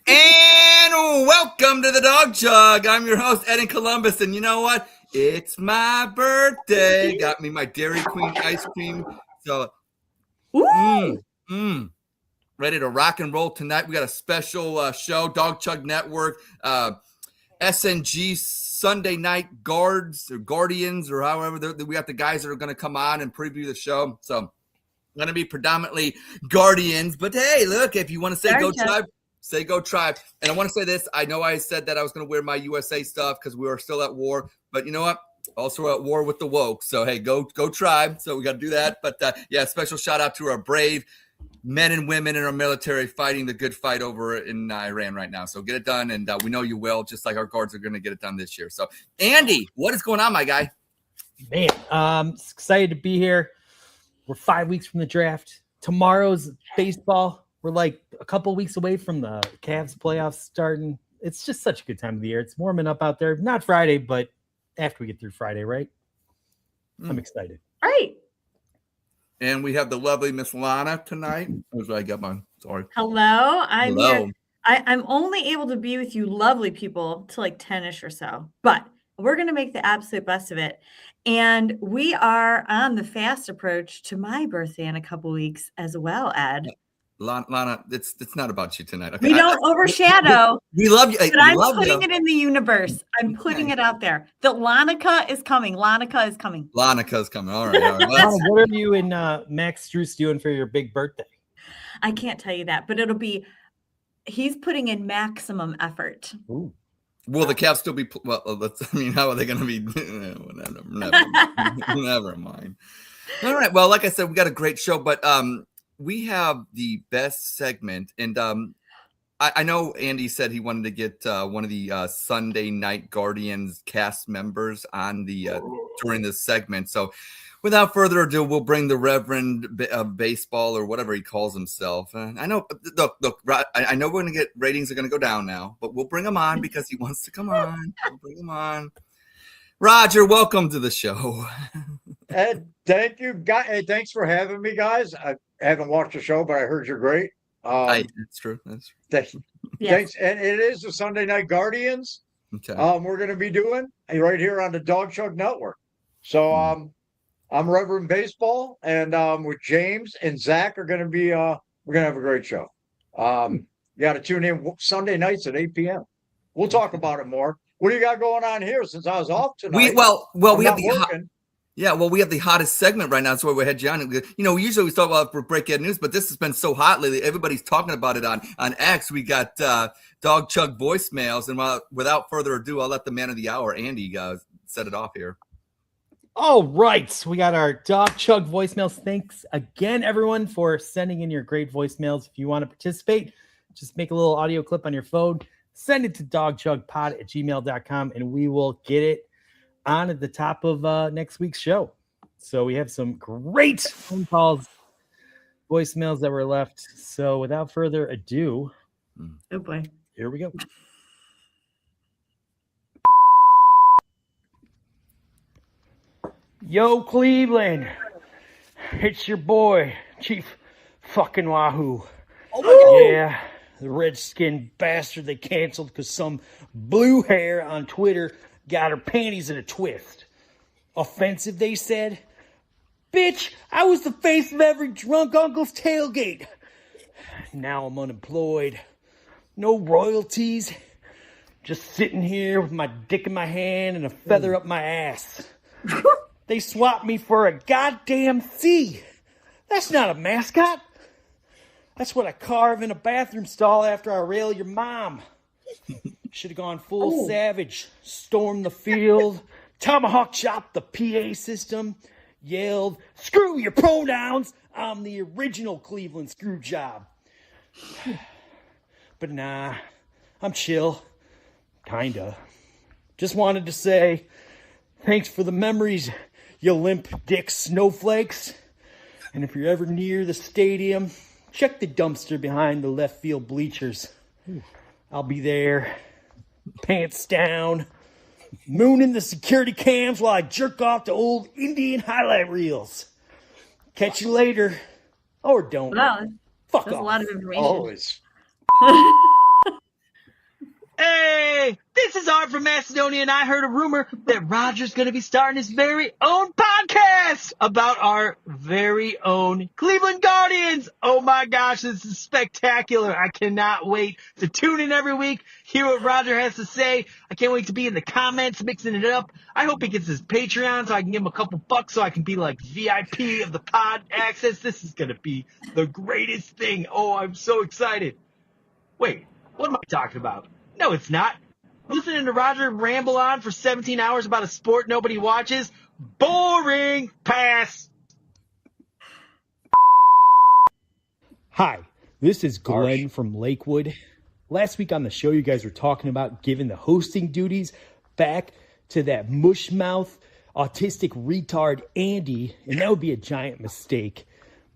And welcome to the Dawg Chug. I'm your host, Ed in Columbus, and you know what? It's my birthday. Got me my Dairy Queen ice cream. So, ready to rock and roll tonight. We got a special show, Dawg Chug Network, SNG Sunday Night Guards or Guardians or however. We got the guys that are going to come on and preview the show. So, going to be predominantly Guardians. But hey, look, if you want to say go tribe, say go tribe. And I want to say this. I know I said that I was going to wear my USA stuff because we are still at war. But you know what? Also at war with the woke. So, hey, go tribe. So we got to do that. But, yeah, special shout out to our brave men and women in our military fighting the good fight over in Iran right now. So get it done. And we know you will, just like our guards are going to get it done this year. So, Andy, what is going on, my guy? Man, excited to be here. We're 5 weeks from the draft. Tomorrow's baseball. We're like a couple weeks away from the Cavs playoffs starting. It's just such a good time of the year. It's warming up out there. Not Friday, but after we get through Friday, right? I'm excited. All right. And we have the lovely Miss Lana tonight. That's what I got mine. Sorry. Hello. I'm Hello. here. I'm only able to be with you lovely people till like 10-ish or so, but we're going to make the absolute best of it. And we are on the fast approach to my birthday in a couple weeks as well, Ed. Lana, it's not about you tonight. Okay? We don't overshadow. We love you. But I'm putting it in the universe. I'm putting it out there. The Lanica is coming. Lanica is coming. Lanica's coming. All right. What are you and Max Struess doing for your big birthday? I can't tell you that, but it'll be, he's putting in maximum effort. Ooh. Will the Cavs still be? Well, how are they going to be? Never mind. All right. Well, like I said, we got a great show, but we have the best segment, and I know Andy said he wanted to get one of the Sunday Night Guardians cast members on the during this segment. So, without further ado, we'll bring the Reverend Baseball or whatever he calls himself. I know. Look. I know we're going to get ratings are going to go down now, but we'll bring him on because he wants to come on. We'll bring him on. Roger, welcome to the show. Ed, thank you. Hey, thanks for having me, guys. I haven't watched the show, but I heard you're great. That's true. That's true. Thanks. And it is the Sunday Night Guardians. Okay. We're going to be doing right here on the Dawg Chug Network. So I'm Reverend Baseball, and with James and Zach are going to be we're going to have a great show. You got to tune in Sunday nights at 8 p.m. We'll talk about it more. What do you got going on here since I was off tonight? We have we have the hottest segment right now. That's why we had you on. Usually we talk about breaking news, but this has been so hot lately. Everybody's talking about it on X. We got Dawg Chug voicemails, and without further ado, I'll let the man of the hour, Andy, set it off here. All right, we got our Dawg Chug voicemails. Thanks again, everyone, for sending in your great voicemails. If you want to participate, just make a little audio clip on your phone, send it to dawgchugpod@gmail.com, and we will get it on at the top of next week's show. So we have some great phone calls, voicemails that were left. So without further ado, oh boy, here we go. Yo, Cleveland, it's your boy, Chief fucking Wahoo. Oh, yeah, the Redskin bastard they canceled because some blue hair on Twitter got her panties in a twist. Offensive, they said. Bitch, I was the face of every drunk uncle's tailgate. Now I'm unemployed. No royalties. Just sitting here with my dick in my hand and a feather up my ass. They swapped me for a goddamn C. That's not a mascot. That's what I carve in a bathroom stall after I rail your mom. Should have gone full savage, stormed the field, tomahawk chopped the PA system, yelled, "Screw your pronouns, I'm the original Cleveland screw job." But nah, I'm chill. Kinda. Just wanted to say, thanks for the memories, you limp dick snowflakes. And if you're ever near the stadium, check the dumpster behind the left field bleachers. I'll be there, pants down, mooning the security cams while I jerk off to old Indian highlight reels. Catch you later. Or don't. Wow, Fuck that's off. a lot of information. Always. Hey, this is Art from Macedonia, and I heard a rumor that Roger's going to be starting his very own podcast about our very own Cleveland Guardians. Oh my gosh, this is spectacular. I cannot wait to tune in every week, hear what Roger has to say. I can't wait to be in the comments, mixing it up. I hope he gets his Patreon so I can give him a couple bucks so I can be like VIP of the pod access. This is going to be the greatest thing. Oh, I'm so excited. Wait, what am I talking about? No, it's not. Listening to Roger ramble on for 17 hours about a sport nobody watches? Boring. Pass. Hi, this is Glenn from Lakewood. Last week on the show, you guys were talking about giving the hosting duties back to that mushmouth, autistic retard Andy, and that would be a giant mistake.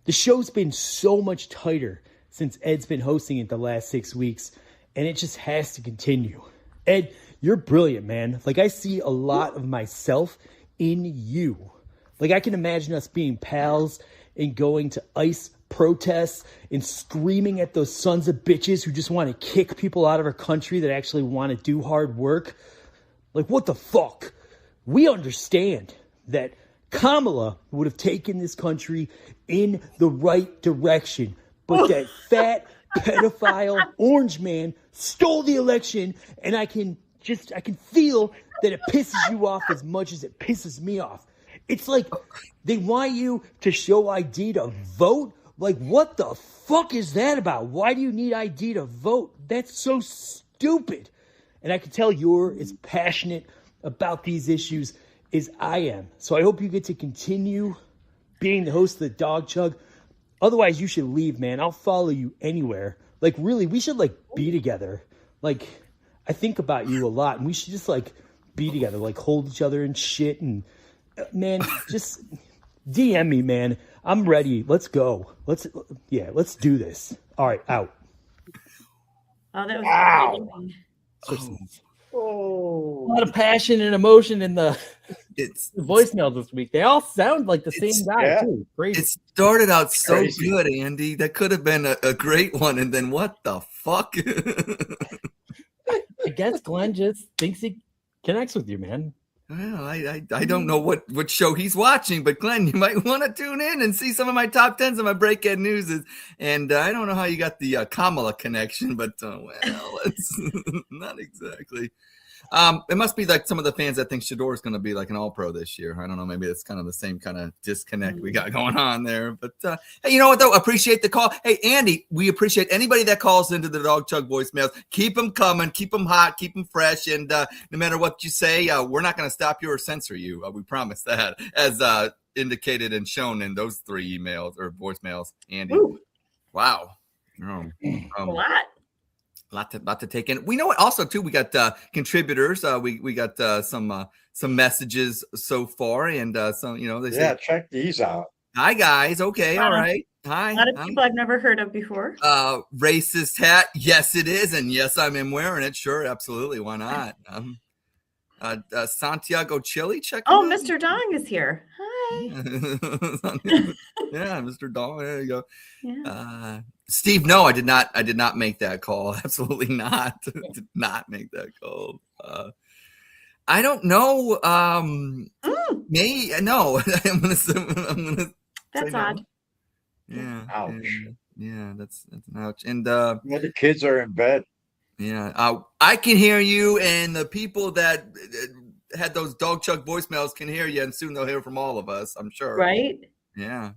The show's been so much tighter since Ed's been hosting it the last 6 weeks, and it just has to continue. Ed, you're brilliant, man. Like, I see a lot of myself in you. Like, I can imagine us being pals and going to ICE protests and screaming at those sons of bitches who just want to kick people out of our country that actually want to do hard work. Like, what the fuck? We understand that Kamala would have taken this country in the right direction, but that fat pedophile orange man stole the election, and I can feel that it pisses you off as much as it pisses me off. It's like they want you to show ID to vote. Like, what the fuck is that about? Why do you need ID to vote? That's so stupid. And I can tell you're as passionate about these issues as I am. So I hope you get to continue being the host of the Dawg Chug. Otherwise, you should leave, man. I'll follow you anywhere. Like, really, we should, like, be together. Like, I think about you a lot, and we should just, like, be together. Like, hold each other and shit. And, man, just DM me, man. I'm ready. Let's go. Let's do this. All right, out. Oh, that was Ow. A lot of passion and emotion in the voicemail this week. They all sound like the same guy, too. Crazy. It started out so good, Andy. That could have been a great one. And then what the fuck? I guess Glenn just thinks he connects with you, man. Well, I don't know what show he's watching, but Glenn, you might want to tune in and see some of my top tens of my breakhead news. And I don't know how you got the Kamala connection, but well, it's not exactly. It must be like some of the fans that think Shador is going to be like an all-pro this year. I don't know. Maybe it's kind of the same kind of disconnect we got going on there. But hey, you know what, though? Appreciate the call. Hey, Andy, we appreciate anybody that calls into the Dawg Chug voicemails. Keep them coming. Keep them hot. Keep them fresh. And no matter what you say, we're not going to stop you or censor you. We promise that, as indicated and shown in those 3 emails or voicemails, Andy. Ooh. Wow. A lot. Lot to take in. We know what also too. We got contributors. We got some messages so far, and some they say, check these out. Hi guys. Okay, all right. Hi. A lot of people I've never heard of before. Racist hat. Yes, it is, and yes, I'm wearing it. Sure, absolutely. Why not? Santiago Chili. Check. Oh, Mr. Dong is here. Hi. Yeah, Mr. Dong. There you go. Yeah. Steve, no, I did not make that call. Absolutely not. Did not make that call. I don't know. No. I'm gonna That's odd. No. Yeah. Ouch. Yeah, that's an ouch. And the kids are in bed. Yeah. I can hear you, and the people that had those Dawg Chug voicemails can hear you, and soon they'll hear from all of us, I'm sure. Right? Yeah.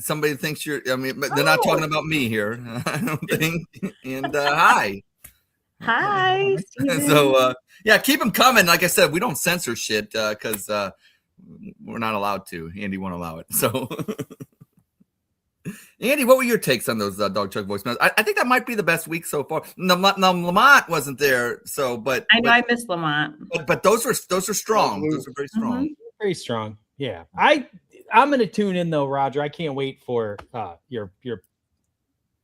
Somebody thinks you're. I mean, but they're not talking about me here. I don't think. And hi. Hi. So yeah, keep them coming. Like I said, we don't censor shit because we're not allowed to. Andy won't allow it. So, Andy, what were your takes on those Dawg Chug voicemails? I think that might be the best week so far. No, Lamont wasn't there, so but I know I miss Lamont. But those are strong. Those are very strong. Mm-hmm. Very strong. Yeah. I'm going to tune in, though, Roger. I can't wait for your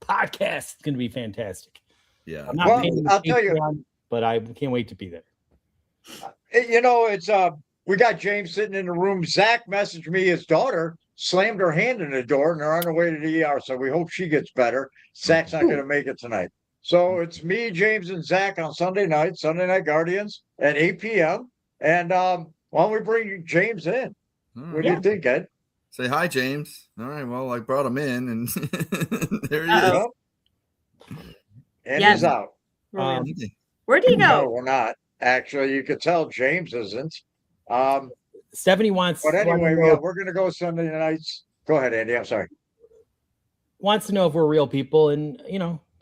podcast. It's going to be fantastic. Yeah. I'm not I'll tell you. But I can't wait to be there. It's we got James sitting in the room. Zach messaged me his daughter slammed her hand in the door, and they're on their way to the ER. So we hope she gets better. Zach's not going to make it tonight. So it's me, James, and Zach on Sunday Night Guardians at 8 p.m. And why don't we bring James in? What do you think, Ed? Say hi, James. All right. Well, I brought him in, and there he Uh-oh. is. And Yes. he's out. Where do you No, go? we're not. Actually, you could tell James isn't. Stephanie wants. But anyway, to know, yeah, we're gonna go Sunday nights. Go ahead, Andy. I'm sorry. wants to know if we're real people, and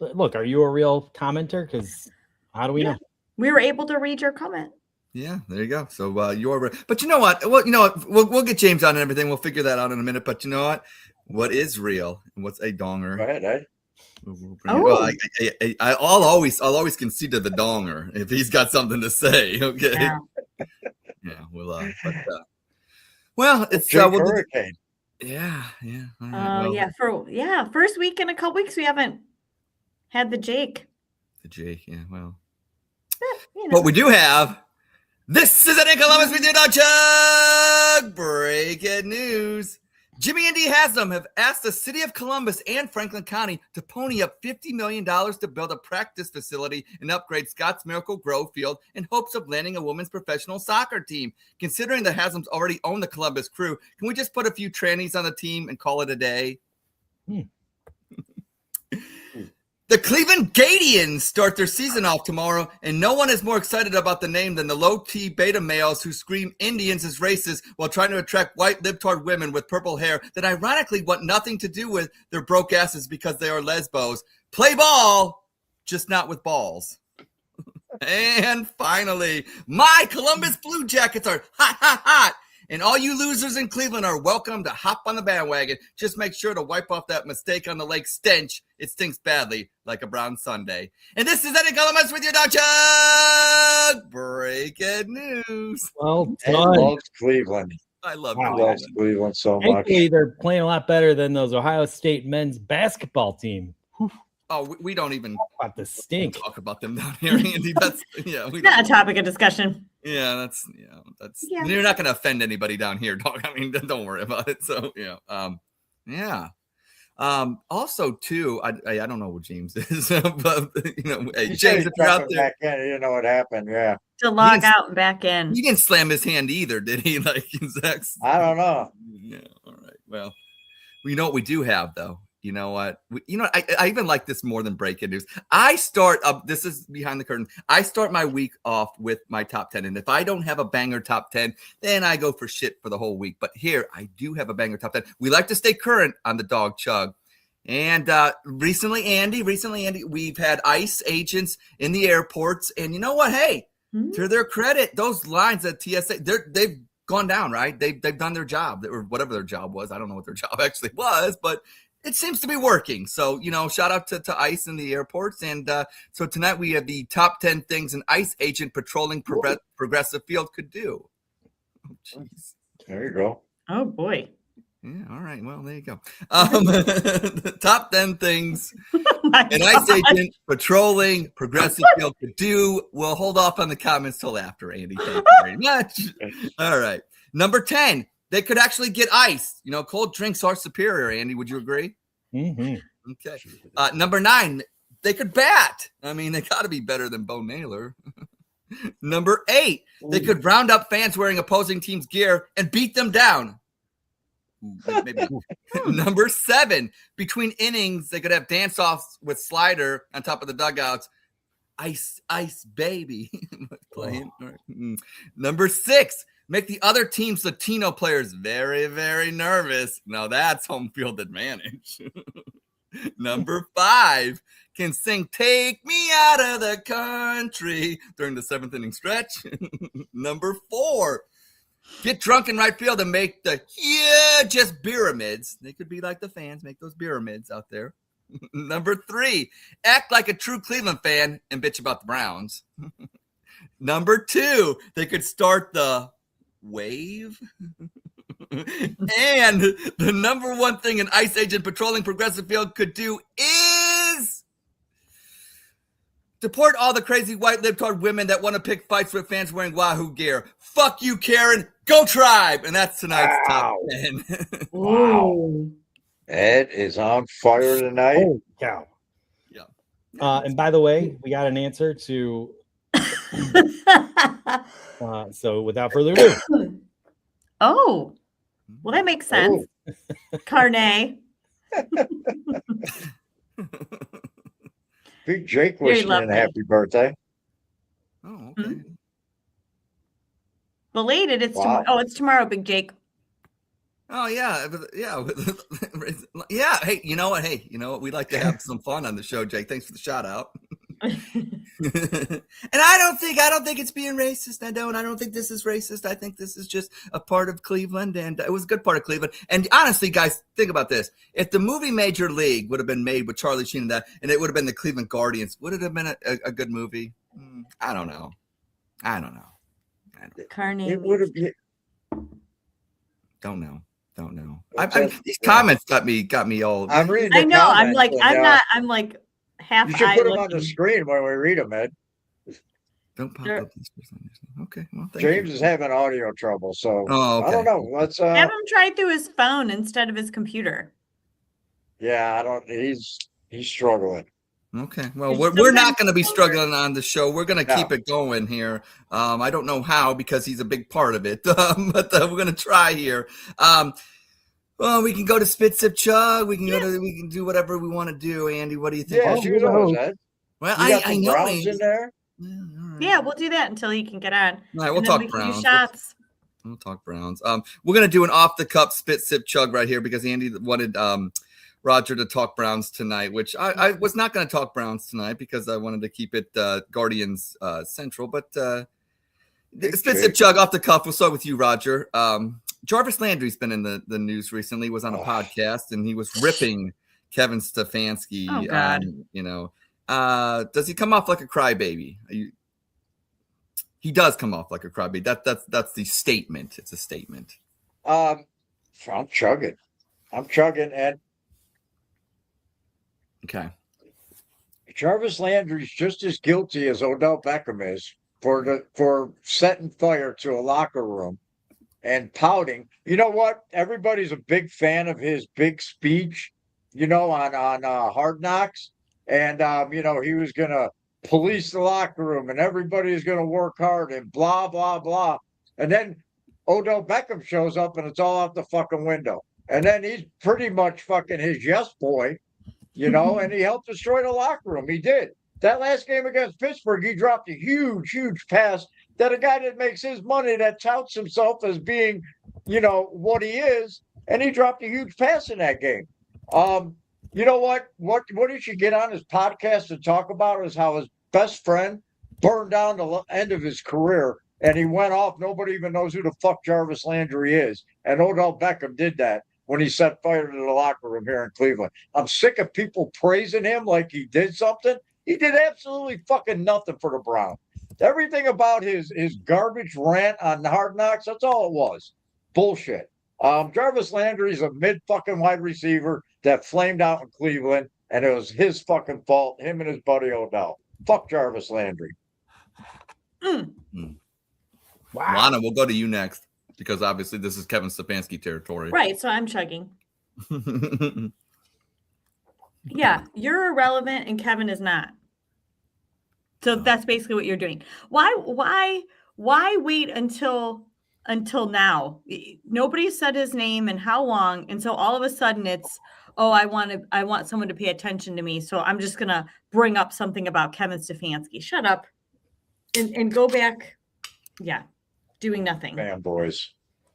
look, are you a real commenter? Because how do we know? We were able to read your comment. Yeah, there you go. So you're, but you know what? Well, you know what? We'll get James on and everything. We'll figure that out in a minute. But you know what? What is real and what's a donger? Go ahead, Ed. Well, I'll always concede to the donger if he's got something to say. Okay. Yeah. Well, it's Hurricane. Yeah. All right, First week in a couple weeks we haven't had the Jake. The Jake. Yeah. Well, You know. but we do have. This is in Columbus. We do Dawg Chug. Breaking news. Jimmy and Dee Haslam have asked the city of Columbus and Franklin County to pony up $50 million to build a practice facility and upgrade Scott's Miracle Grove Field in hopes of landing a women's professional soccer team. Considering the Haslams already own the Columbus Crew, can we just put a few trannies on the team and call it a day? The Cleveland Gadians start their season off tomorrow, and no one is more excited about the name than the low-T beta males who scream Indians as racist while trying to attract white libtard women with purple hair that ironically want nothing to do with their broke asses because they are lesbos. Play ball, just not with balls. And finally, my Columbus Blue Jackets are hot. And all you losers in Cleveland are welcome to hop on the bandwagon. Just make sure to wipe off that mistake on the lake stench. It stinks badly, like a brown Sunday. And this is Eddie Columbus with your Dawg Chug. Breaking news. Well Ed done. loves Cleveland. I love Wow. Cleveland. Loves Cleveland so much. Thankfully, they're playing a lot better than those Ohio State men's basketball team. Oh, we don't even About the stink. talk about them down here, Andy. That's we Not a don't. topic of discussion. That's Yeah. You're not going to offend anybody down here, dog. I mean, don't worry about it. So also too, I don't know what James is, but hey, He said James, he's if you're out coming there, back in, you know what happened. Yeah. To log Yes. out and back in. he didn't slam his hand either, did he? Like Zach's. I don't know. Yeah. All right. Well, you know what we do have though. You know what? I even like this more than breaking news. I start up. This is behind the curtain. I start my week off with my top 10. And if I don't have a banger top 10, then I go for shit for the whole week. But here I do have a banger top 10. We like to stay current on the Dawg Chug. And recently, Andy, we've had ICE agents in the airports. And you know what? Hey, to their credit, those lines at TSA, they've gone down, right? They've done their job, or whatever their job was. I don't know what their job actually was, but it seems to be working. So, shout out to ICE in the airports. And so tonight we have the top 10 things an ICE agent patrolling Progressive Field could do. Oh, jeez. There you go. Oh boy. Yeah, all right. Well, there you go. The top 10 things My an ICE God. agent patrolling Progressive Field could do. We'll hold off on the comments till after, Andy. Thank you very much. All right. Number 10. They could actually get ice. Cold drinks are superior, Andy. Would you agree? Mm-hmm. Okay. Number 9, they could bat. I mean, they got to be better than Bo Naylor. Number 8, they could round up fans wearing opposing teams' gear and beat them down. Maybe. Number 7, between innings, they could have dance-offs with Slider on top of the dugouts. Ice, baby. Playing. Right. Number 6, make the other team's Latino players very, very nervous. Now that's home field advantage. Number 5, can sing Take Me Out of the Country during the 7th inning stretch. Number 4, get drunk in right field and make the just pyramids. They could be like the fans, make those pyramids out there. Number 3, act like a true Cleveland fan and bitch about the Browns. Number 2, they could start the wave. And the number 1 thing an ICE agent patrolling Progressive Field could do is deport all the crazy white libtard women that want to pick fights with fans wearing Wahoo gear. Fuck you, Karen. Go Tribe. And that's tonight's top 10. Wow. Ed is on fire tonight. Oh, cow. Yeah. And by the way, we got an answer to. So without further ado, Oh, well, that makes sense. Carne. Big Jake Very wishing you a lovely. happy birthday. Oh, okay. Mhm. Belated. It's Wow. tomorrow. Oh, it's tomorrow, Big Jake. Oh yeah, yeah. Hey, you know what? We like to have some fun on the show, Jake. Thanks for the shout out. And I don't think it's being racist. I don't think this is racist. I think this is just a part of Cleveland, and it was a good part of Cleveland. And honestly, guys, think about this: if the movie Major League would have been made with Charlie Sheen and it would have been the Cleveland Guardians, would it have been a good movie? I don't know. Carne. It would have been. Don't know. These Yeah. comments got me all. I'm reading. The I know. I'm comments like, and, I'm like half You should eye put them on the looking. screen when we read them, Ed. Don't pop They're- up this person. Okay, well, thank James you. is having audio trouble, so Oh, okay. I don't know. Let's Have him try through his phone instead of his computer. yeah, I don't. He's struggling. Okay, well, There's we're not sometimes going to be over- struggling on the show. We're going to No. keep it going here. I don't know how because he's a big part of it, but we're going to try here. Well, we can go to Spit Sip Chug. We can do whatever we want to do. Andy, what do you think? Yeah, Oh, shoot you're the those, host. Ed. Well, You got I some know. Browns Andy. in there. Yeah, all right. Yeah, we'll do that until he can get on. All right, we'll And then talk we can do Browns. shots. We'll talk Browns. We're gonna do an off the cup Spit Sip Chug right here because Andy wanted Roger to talk Browns tonight, which I was not going to talk Browns tonight because I wanted to keep it Guardians central. But Spit Sip Chug off the cuff. We'll start with you, Roger. Jarvis Landry's been in the news recently. Was on a podcast and he was ripping Kevin Stefanski. Oh, God. Does he come off like a crybaby? He does come off like a crybaby. That's the statement. It's a statement. I'm chugging, and Okay. Jarvis Landry's just as guilty as Odell Beckham is for setting fire to a locker room and pouting. You know what? Everybody's a big fan of his big speech, on Hard Knocks. And, he was going to police the locker room and everybody is going to work hard and blah, blah, blah. And then Odell Beckham shows up and it's all out the fucking window. And then he's pretty much fucking his yes boy, and he helped destroy the locker room. He did. That last game against Pittsburgh, he dropped a huge, huge pass that a guy that makes his money, that touts himself as being, what he is, and he dropped a huge pass in that game. You know what? What he should get on his podcast to talk about is how his best friend burned down the end of his career, and he went off. Nobody even knows who the fuck Jarvis Landry is, and Odell Beckham did that when he set fire to the locker room here in Cleveland. I'm sick of people praising him like he did something. He did absolutely fucking nothing for the Browns. Everything about his garbage rant on Hard Knocks, that's all it was. Bullshit. Jarvis Landry's a mid-fucking wide receiver that flamed out in Cleveland, and it was his fucking fault, him and his buddy Odell. Fuck Jarvis Landry. Wow. Lana, we'll go to you next because obviously this is Kevin Stefanski territory. Right. So I'm chugging. Yeah, you're irrelevant and Kevin is not. So that's basically what you're doing. Why wait until now? Nobody said his name and how long, and so all of a sudden it's, I want someone to pay attention to me, so I'm just gonna bring up something about Kevin Stefanski. Shut up and go back. Yeah, doing nothing. Fanboys.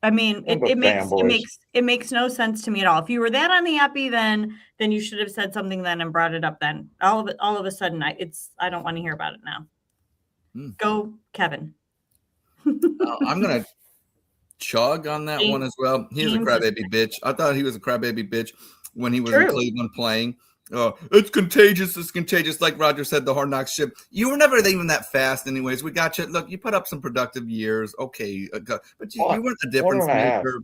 I mean, it Fanboys. makes no sense to me at all. If you were that unhappy, then you should have said something then and brought it up then. All of a sudden, I don't want to hear about it now. Go, Kevin. I'm gonna chug on that one as well. He's a crybaby bitch. I thought he was a crybaby bitch when he was in Cleveland playing. It's contagious. It's contagious. Like Roger said, the Hard Knocks ship. You were never even that fast anyways. We got you. Look, you put up some productive years. Okay. But you weren't the difference maker.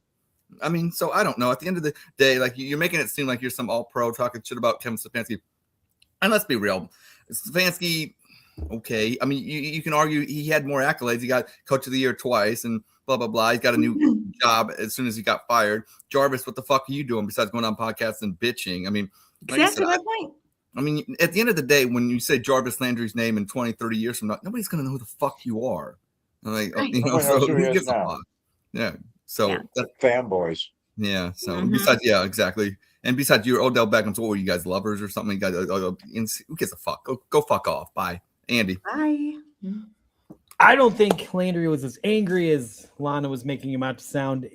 I mean, so I don't know. At the end of the day, like you're making it seem like you're some all-pro talking shit about Kevin Stefanski. And let's be real. Stefanski, okay. I mean, you can argue he had more accolades. He got Coach of the Year twice and blah, blah, blah. He's got a new job as soon as he got fired. Jarvis, what the fuck are you doing besides going on podcasts and bitching? I mean, Exactly my point. I mean, at the end of the day, when you say Jarvis Landry's name in 20, 30 years from now, nobody's going to know who the fuck you are. Like, Right. you know, Nobody so knows who he who is gives a now. fuck? Yeah. So, Yeah. Fanboys. yeah. So, Mhm. besides, yeah, exactly. And besides, you're Odell Beckham. So, what were you guys, lovers or something? You guys, who gives a fuck? Go fuck off. Bye. Andy. Bye. I don't think Landry was as angry as Lana was making him out to sound.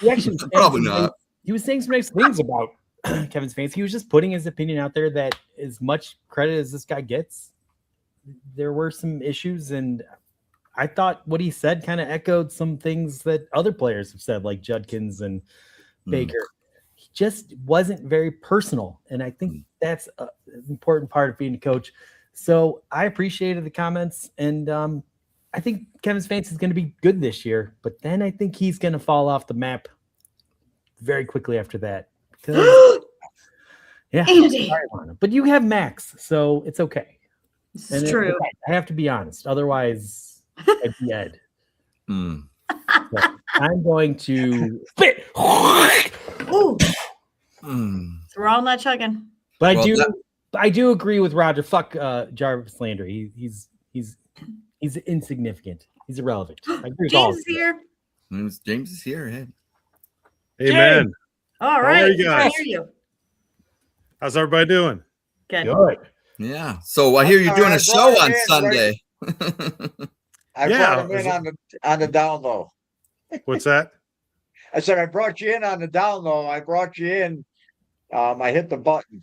He actually was Probably saying some not. nice- He was saying some nice things about Kevin Stefanski. He was just putting his opinion out there that as much credit as this guy gets, there were some issues, and I thought what he said kind of echoed some things that other players have said, like Judkins and Baker. He just wasn't very personal, and I think that's an important part of being a coach. So I appreciated the comments, and I think Kevin Stefanski is going to be good this year, but then I think he's going to fall off the map very quickly after that. Because, yeah, Andy. sorry, Lana, but you have Max, so it's okay. This And is true. I have to be honest, otherwise I'd be Ed. Mm. So I'm going to spit. Ooh, Mm. so we're all not chugging. But Well, I do agree with Roger. Fuck Jarvis Landry. He's insignificant. He's irrelevant. I agree with all James of is you. here. James is here. Hey. Amen. All are right. you I guys? hear you. How's everybody doing? Good. Good. Yeah. So I hear you're doing I a show brought on it in, Sunday. I Yeah, brought him in on the down low. What's that? I said I brought you in on the down low. I brought you in. I hit the button.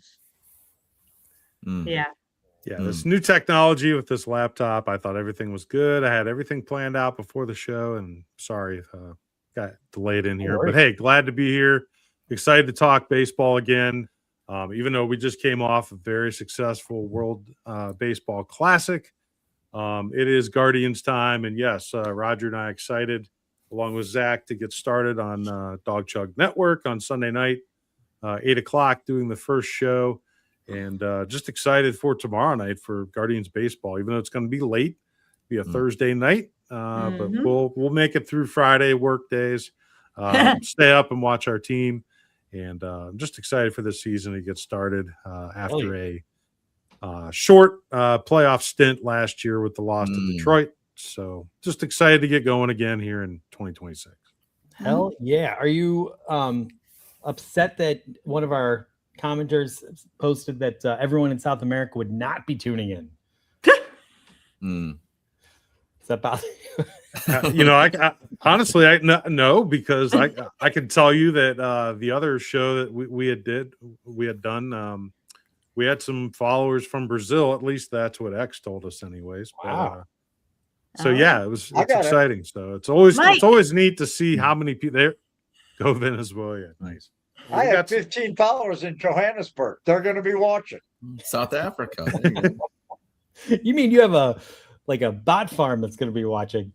Mm. Yeah. Yeah, this new technology with this laptop. I thought everything was good. I had everything planned out before the show, and sorry, got delayed in here. But hey, glad to be here. Excited to talk baseball again. Even though we just came off a very successful World Baseball Classic, it is Guardians time, and yes, Roger and I excited, along with Zach, to get started on Dawg Chug Network on Sunday night, 8:00, doing the first show. And just excited for tomorrow night for Guardians baseball, even though it's going to be late, be a Thursday night. But we'll make it through Friday work days, stay up and watch our team. And I'm just excited for this season to get started after a short playoff stint last year with the loss to Detroit. So just excited to get going again here in 2026. Hell yeah. Are you upset that one of our commenters posted that everyone in South America would not be tuning in? Is that about I honestly, no, because I can tell you that the other show that we had done, we had some followers from Brazil. At least that's what X told us, anyways. Wow. So yeah, it's exciting. So it's Mike. always neat to see how many people there go Venezuela. Nice. I have 15 followers in Johannesburg. They're going to be watching. South Africa. There you go. You mean you have a bot farm that's going to be watching?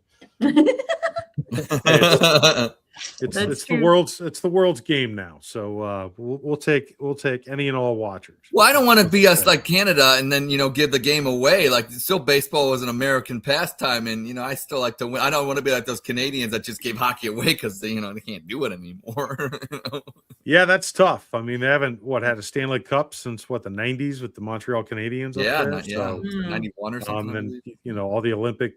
It's the world's game now. So we'll take any and all watchers. Well, I don't want to be us like Canada and then, give the game away. Like, still baseball is an American pastime. And, I still like to win. I don't want to be like those Canadians that just gave hockey away because they can't do it anymore. Yeah, that's tough. I mean, they haven't had a Stanley Cup since the 90s with the Montreal Canadiens. Yeah, up there. So, 91 or something. and all the Olympic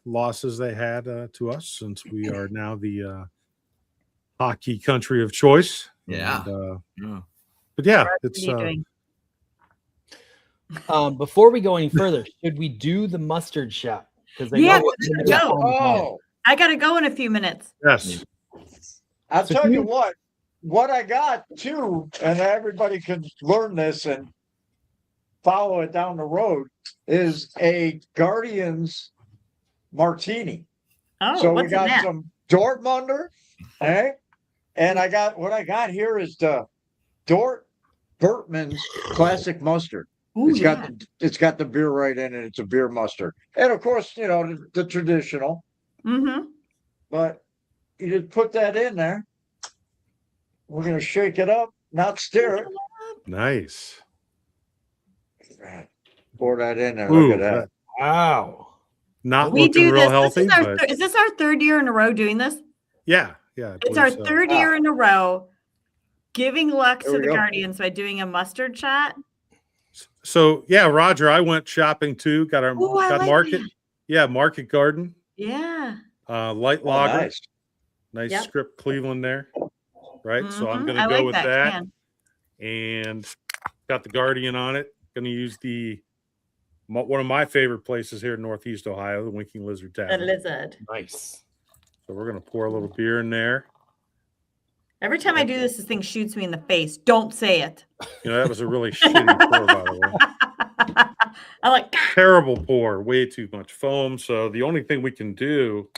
losses they had to us, since we are now the hockey country of choice. Yeah. And, but yeah, it's before we go any further, should we do the mustard shot? Because I gotta go in a few minutes. yes. I'll tell you what I got too, and everybody can learn this and follow it down the road, is a Guardians martini. Oh, So we what's in got that? some Dortmunder, and I got here is the Dort Bertman's classic mustard. Ooh, It's got the beer right in it. It's a beer mustard, and of course, the traditional. Mm-hmm. But you just put that in there. We're gonna shake it up, not stir it. Nice. Pour that in there. Ooh, Look at that. Wow. Not We looking do real this. healthy, This is, but is this our third year in a row doing this? yeah. It's our believe so. third year in a row giving luck There to we the go. Guardians by doing a mustard shot. So yeah, Roger, I went shopping too. Got our Ooh, I got like Market. that. Yeah, Market Garden. Yeah. Light Oh, lager. nice. Nice Yep. script Cleveland there. Right. So I'm Mhm. gonna I go like with that that. can. And got the Guardian on it. Gonna use one of my favorite places here in Northeast Ohio, the Winking Lizard The Tavern. lizard. Nice. So we're gonna pour a little beer in there. Every time I do this thing shoots me in the face. Don't say it. You know, that was a really shitty pour, by the way. I'm like, Terrible pour, way too much foam. So the only thing we can do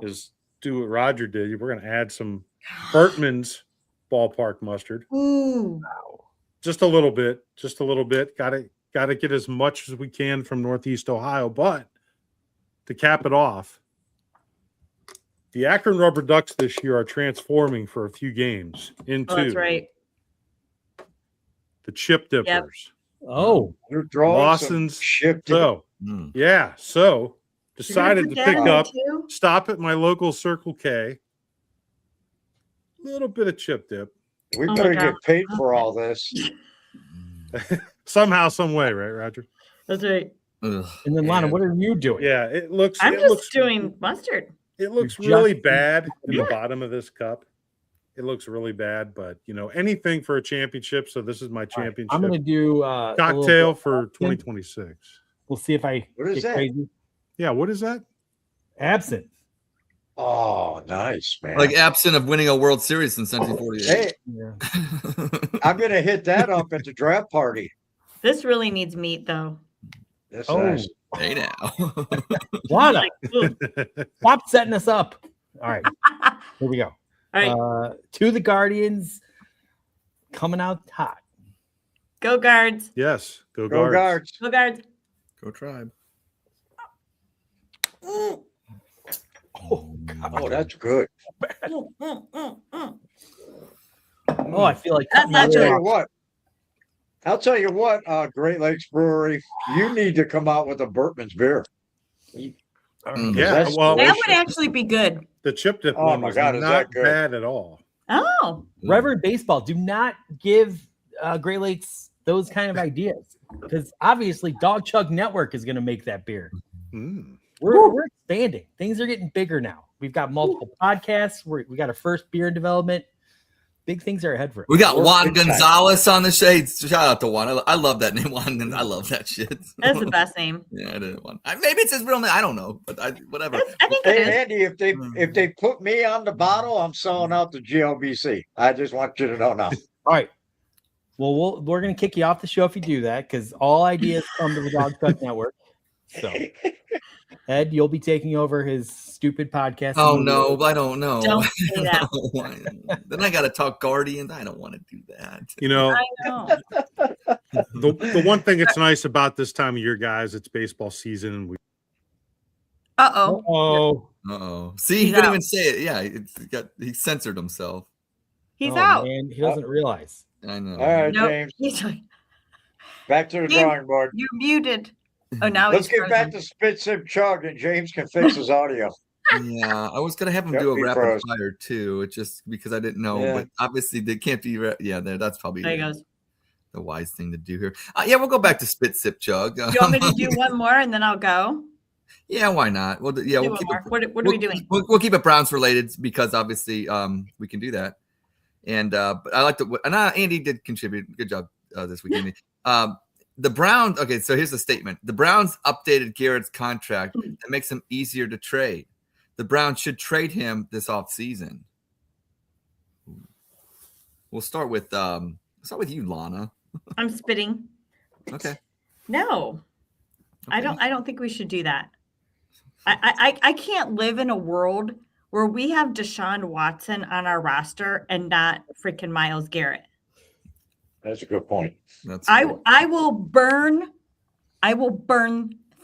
is do what Roger did. We're gonna add some Bertman's ballpark mustard. ooh. Just a little bit. Gotta get as much as we can from Northeast Ohio. But to cap it off, the Akron Rubber Ducks this year are transforming for a few games into Oh, that's right. the Chip Dippers. Oh, You're throwing Lawson's. some shit. So Mm. yeah, so You're gonna decided put to that pick in there up, too? stop at my local Circle K. Little bit of chip dip. We Oh my better God. get paid for all this. Somehow, some way, right, Roger? That's right. Ugh. and then Lana, And- what are you doing? Yeah, it looks. I'm it just looks, doing mustard. It looks You're really just- bad in the Yeah. bottom of this cup. It looks really bad, but you know, anything for a championship. So this is my championship I'm gonna do a little cocktail bit- for 2026. We'll see if I What is get that? crazy. Yeah, what is that? Absinthe. Oh, nice, man. Like absent of winning a World Series since 1948. Hey, Yeah. I'm gonna hit that up at the draft party. This really needs meat though. That's Oh, nice. Hey now. Lana, Ooh. stop setting us up. All right, here we go. All right, To the Guardians, coming out hot. go guards. Yes, go Go guards. guards. Go guards. Go Tribe. Oh, God. Oh, that's good. Oh, I feel like That's cutting my I'll not tell lid you off. what. I'll tell you what, Great Lakes Brewery, you need to come out with a Bertman's beer. Mm. Yeah, That's well, That delicious. would actually be good. the chip dip Oh one my was God, is not that good? bad at all. Oh, Reverend Baseball, do not give Great Lakes those kind of ideas because obviously Dawg Chug Network is going to make that beer. Mm. We're expanding. Things are getting bigger now. We've got multiple podcasts. We got our first beer in development. Big things are ahead for us. We got We're Juan big time. Gonzalez on the shades. Shout out to Juan. I love that name, Juan. I love that shit. that's the best name. Yeah, I didn't want. Maybe it's his real name. I don't know, but whatever. I think it Hey is. Andy, if they put me on the bottle, I'm selling out the GLBC. I just want you to know now. All right. Well, we're going to kick you off the show if you do that because all ideas come to the Dawg Chug Network. So, Ed, you'll be taking over his stupid podcast. Oh no, I don't know. Don't say that. Then I got to talk Guardians. I don't want to do that. You know, I know. the one thing that's nice about this time of year, guys, it's baseball season. And we Uh-oh. Oh, Oh, see, he He's couldn't out. even say it. Yeah, he censored himself. He's out. Man, he doesn't realize. I know. All right, Nope. James, He's like, back to the James, drawing board. you're muted. Oh, now Let's he's get back frozen. to Spit Sip Chug and James can fix his audio. Yeah, I was gonna have him Yep, do a he rapid froze. fire too. It just because I didn't know, Yeah. but obviously they can't be. That's probably There he goes. the wise thing to do here. Yeah, we'll go back to Spit Sip Chug. You want me to do one more and then I'll go? Yeah, why not? We'll Do we'll one keep more. it. What are we doing? We'll keep it Browns related because obviously we can do that. And but I like to. And Andy did contribute. Good job this week, Andy. The Browns. Okay, so here's the statement: the Browns updated Garrett's contract that makes him easier to trade. The Browns should trade him this offseason. We'll start with you, Lana. I'm spitting. Okay. No, I Okay. don't think we should do that. I can't live in a world where we have Deshaun Watson on our roster and not freaking Myles Garrett. That's a good point. That's I will burn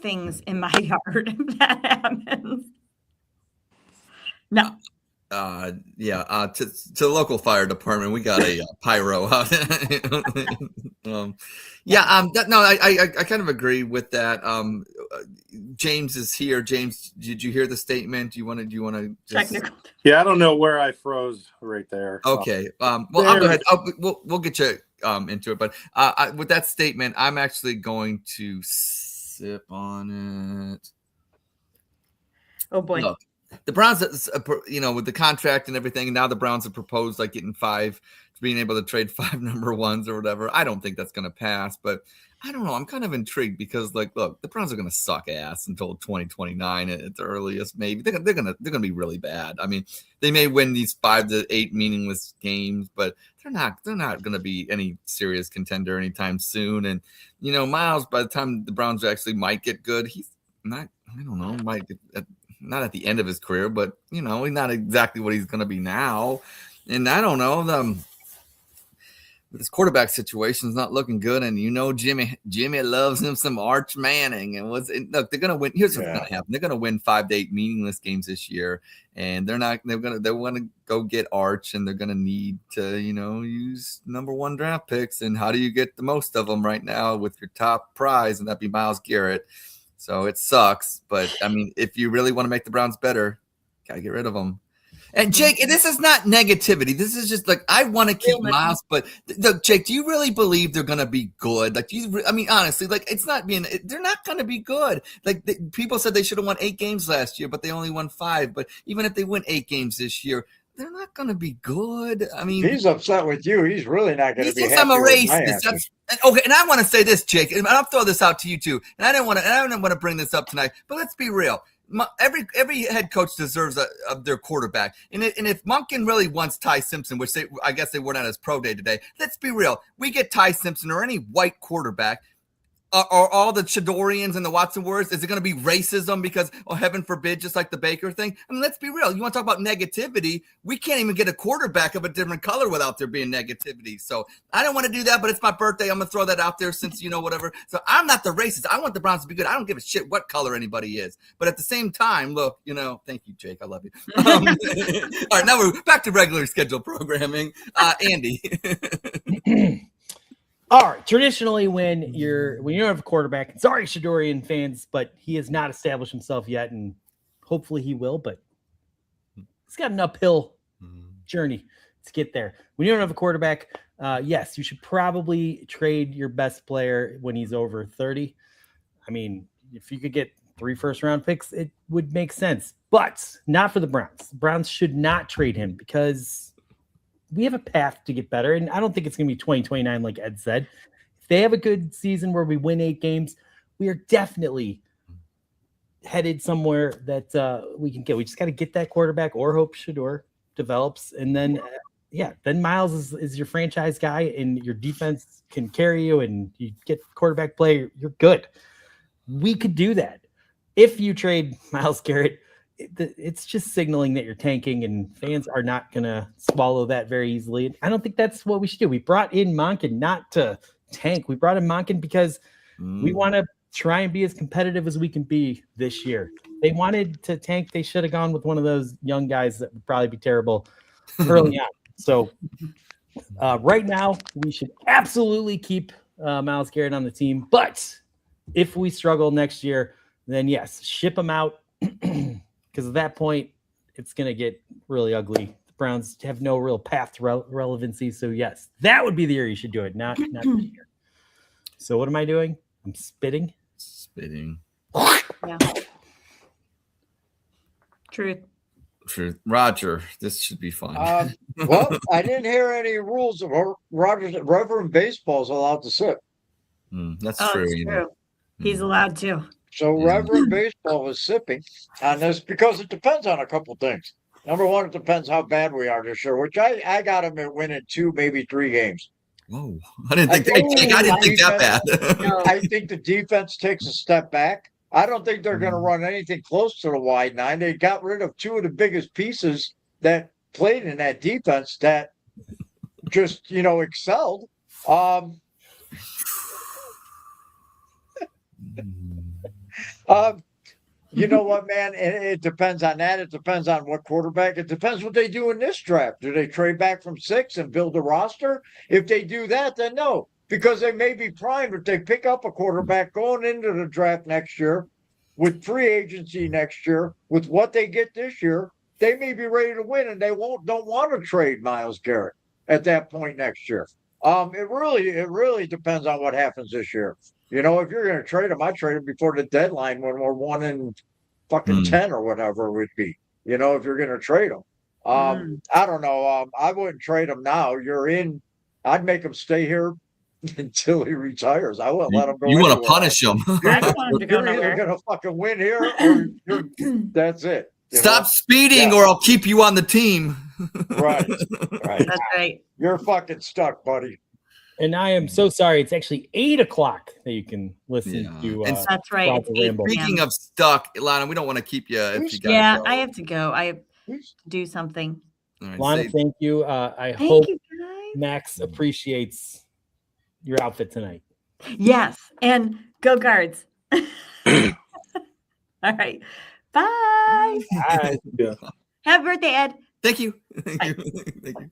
things in my yard if that happens. No. to the local fire department, we got a pyro out. I kind of agree with that. James is here. James, did you hear the statement? Do you want to Technical. Yeah, I don't know where I froze right there. Okay. Well, I'll go ahead. We'll get you into it. But with that statement, I'm actually going to sip on it. Oh boy. Look, the Browns, with the contract and everything, now the Browns have proposed like getting being able to trade 5 number ones or whatever. I don't think that's going to pass, but I don't know. I'm kind of intrigued because, like, look, the Browns are going to suck ass until 2029 at the earliest. Maybe they're gonna be really bad. I mean, they may win these 5 to 8 meaningless games, but they're not going to be any serious contender anytime soon. And Miles, by the time the Browns actually might get good, he's not. I don't know. Might get not at the end of his career, but he's not exactly what he's going to be now. And I don't know. This quarterback situation is not looking good, and Jimmy loves him some Arch Manning. And look, they're going to win. Here's what's going to happen: they're going to win 5 to 8 meaningless games this year, and they want to go get Arch, and they're going to need to use number 1 draft picks. And how do you get the most of them right now with your top prize, and that'd be Myles Garrett? So it sucks, but I mean, if you really want to make the Browns better, gotta get rid of them. And Jake, this is not negativity. This is just like, I want to keep Miles, but look, Jake, do you really believe they're going to be good? Like, honestly, like, they're not going to be good. Like, people said they should have won 8 games last year, but they only won 5. But even if they win 8 games this year, they're not going to be good. I mean, he's upset with you. He's really not going to be happy. I'm a with my racist. answers. Okay, and I want to say this, Jake, and I'll throw this out to you too. And I didn't want to bring this up tonight, but let's be real. Every head coach deserves their quarterback, and if Monken really wants Ty Simpson, which I guess they weren't at his pro day today. Let's be real. We get Ty Simpson or any white quarterback. Are all the Chadorians and the Watson words, is it going to be racism because, heaven forbid, just like the Baker thing? I mean, let's be real. You want to talk about negativity? We can't even get a quarterback of a different color without there being negativity. So I don't want to do that, but it's my birthday. I'm going to throw that out there since, whatever. So I'm not the racist. I want the Browns to be good. I don't give a shit what color anybody is. But at the same time, look, thank you, Jake. I love you. All right, now we're back to regular scheduled programming. Andy. All right. Traditionally, when you don't have a quarterback, sorry, Shadorian fans, but he has not established himself yet, and hopefully he will. But he's got an uphill journey to get there. When you don't have a quarterback, yes, you should probably trade your best player when he's over 30. I mean, if you could get 3 first-round picks, it would make sense, but not for the Browns. The Browns should not trade him because we have a path to get better, and I don't think it's going to be 2029 like Ed said. If they have a good season where we win 8 games, we are definitely headed somewhere that we can get. We just got to get that quarterback, or hope Shador develops, and then then Miles is your franchise guy, and your defense can carry you, and you get quarterback play, you're good. We could do that. If you trade Myles Garrett, it's just signaling that you're tanking, and fans are not going to swallow that very easily. I don't think that's what we should do. We brought in Monken not to tank. We brought in Monken because we want to try and be as competitive as we can be this year. They wanted to tank. They should have gone with one of those young guys that would probably be terrible early on. So right now, we should absolutely keep Myles Garrett on the team. But if we struggle next year, then yes, ship him out. Because at that point, it's going to get really ugly. The Browns have no real path to relevancy. So, yes, that would be the year you should do it, not this year. So, what am I doing? I'm spitting. Yeah. Truth. Roger, this should be fun. Well, I didn't hear any rules of Roger's. Reverend Baseball is allowed to sit. That's Oh, true. it's true. He's allowed to. So Reverend Baseball was sipping on this because it depends on a couple things. Number one, it depends how bad we are this year, which I got him at winning 2, maybe 3 games. Whoa, I didn't think that bad. No. I think the defense takes a step back. I don't think they're going to run anything close to the wide 9. They got rid of 2 of the biggest pieces that played in that defense that just, excelled. You know what, man? It depends on that. It depends on what quarterback. It depends what they do in this draft. Do they trade back from 6 and build a roster? If they do that, then no, because they may be primed if they pick up a quarterback going into the draft next year with free agency next year with what they get this year. They may be ready to win, and they don't want to trade Myles Garrett at that point next year. It really depends on what happens this year. You know, if you're going to trade him, I trade him before the deadline when we're 1-10 or whatever it would be. You know, if you're going to trade him, I don't know. I wouldn't trade him now. I'd make him stay here until he retires. I wouldn't let him go. You want to anywhere punish him? I don't want him to go You're either nowhere. going to fucking win here, or that's it. you Stop know? speeding, Yeah. or I'll keep you on the team. Right. That's right. You're fucking stuck, buddy. And I am so sorry. It's actually 8 o'clock that you can listen Yeah. to. And That's right. Proper It's 8 Ramble. p.m. Speaking of stuck, Lana, we don't want to keep you if you got Yeah, go. I have to go. I have to do something. All right, Lana, say- thank you. I Thank hope you, guys. Max appreciates your outfit tonight. Yes, and go Guards. All right. Bye. Bye. Happy birthday, Ed. Thank you. Thank you. Thank you.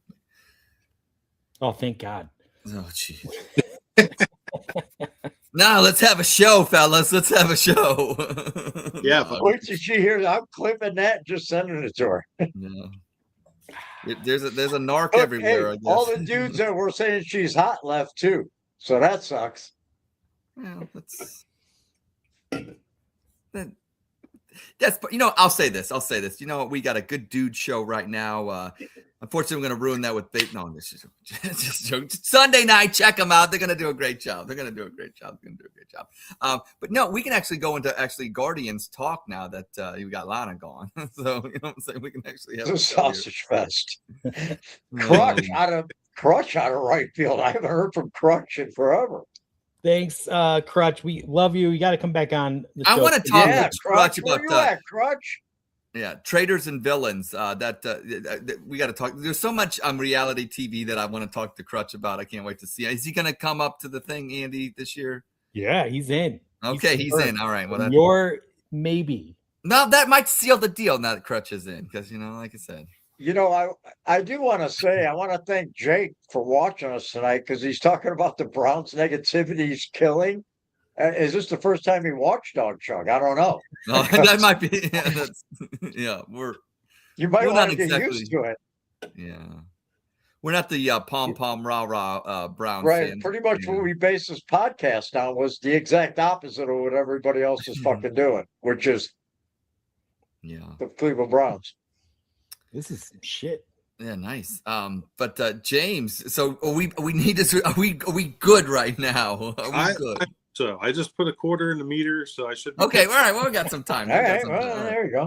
Oh, thank God. Oh, jeez. Now let's have a show, fellas. Let's have a show. Yeah, Wait till she hears. I'm clipping that and just sending it to her. Yeah. There's a narc Look, everywhere. hey, I guess. all the dudes that were saying she's hot left too. So that sucks. Well, that's I'll say this. You know what? We got a good dude show right now. Unfortunately, we're going to ruin that with bait. No, this is just joke. Sunday night. Check them out. They're going to do a great job. But no, we can actually go into Guardians talk now that you got Lana gone. So you know what I'm saying? We can actually have It's a show here. sausage fest. Crutch out of right field. I haven't heard from Crutch in forever. Thanks, Crutch. We love you. You got to come back on the show. I want to talk Yeah, to Crutch. Crutch Where about you at, Crutch? traders and villains. That we got to talk. There's so much on reality TV that I want to talk to Crutch about. I can't wait to see. Is he going to come up to the thing, Andy, this year? Yeah, he's in. Okay, he's in. All right. Well, You're maybe. no, that might seal the deal now that Crutch is in, because like I said. You know, I do want to say I want to thank Jake for watching us tonight because he's talking about the Browns negativity he's killing. Is this the first time he watched Dawg Chug? I don't know. No, that might be. You might We're want not to get exactly- used to it. Yeah. We're not the pom rah rah Browns Right. fans. Pretty much what we based this podcast on was the exact opposite of what everybody else is fucking doing, which is Yeah. the Cleveland Browns. This is some shit. Yeah, nice. But James, so we need to. Are we good right now? Are we good? So I just put a quarter in the meter, so I should. Okay, all right. Well, we got some time. All right. Well, there you go.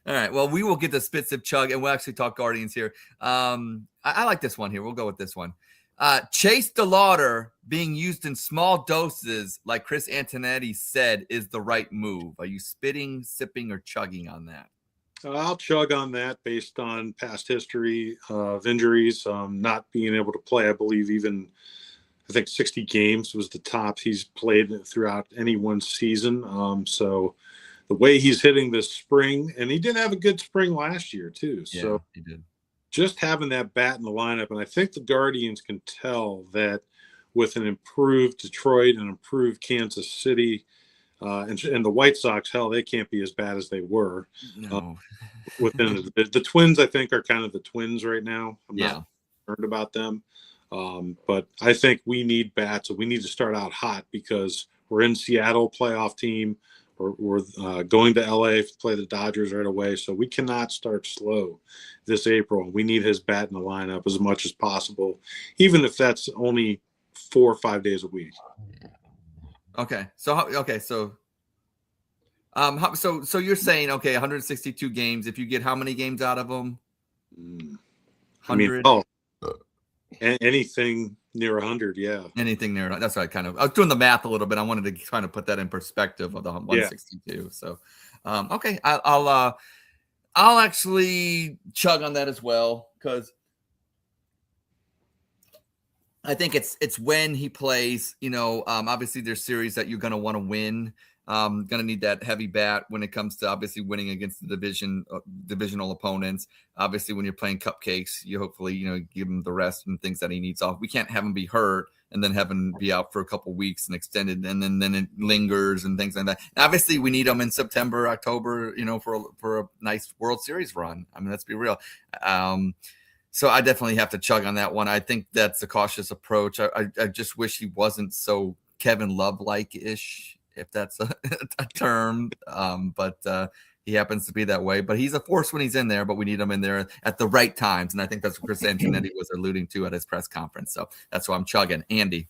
All right. Well, we will get the spit sip chug, and we'll actually talk Guardians here. I like this one here. We'll go with this one. Chase the lauder being used in small doses, like Chris Antonetti said, is the right move. Are you spitting, sipping, or chugging on that? I'll chug on that based on past history of injuries, not being able to play. I believe I think 60 games was the top he's played throughout any one season. So the way he's hitting this spring, and he did have a good spring last year too. Yeah, So he did. just having that bat in the lineup, and I think the Guardians can tell that with an improved Detroit and improved Kansas City, and the White Sox, hell, they can't be as bad as they were. No. Within the Twins, I think, are kind of the Twins right now. I'm Yeah. not concerned about them. But I think we need bats. So we need to start out hot because we're in Seattle, playoff team. We're going to LA to play the Dodgers right away. So we cannot start slow this April. We need his bat in the lineup as much as possible, even if that's only 4 or 5 days a week. Okay. So you're saying 162 games. If you get how many games out of them? I mean, 100? anything near 100, yeah. Anything there. That's what I was doing the math a little bit. I wanted to kind of put that in perspective of the 162. So, okay, I'll actually chug on that as well because I think it's when he plays. Obviously there's series that you're going to want to win. Going to need that heavy bat when it comes to obviously winning against the divisional opponents. Obviously, when you're playing cupcakes, you hopefully give him the rest and things that he needs off. We can't have him be hurt and then have him be out for a couple weeks and extended, and then it lingers and things like that. And obviously, we need him in September, October, for a nice World Series run. I mean, let's be real. So I definitely have to chug on that one. I think that's a cautious approach. I just wish he wasn't so Kevin Love-like ish, if that's a term. But he happens to be that way. But he's a force when he's in there, but we need him in there at the right times. And I think that's what Chris Antonetti was alluding to at his press conference. So that's why I'm chugging. Andy.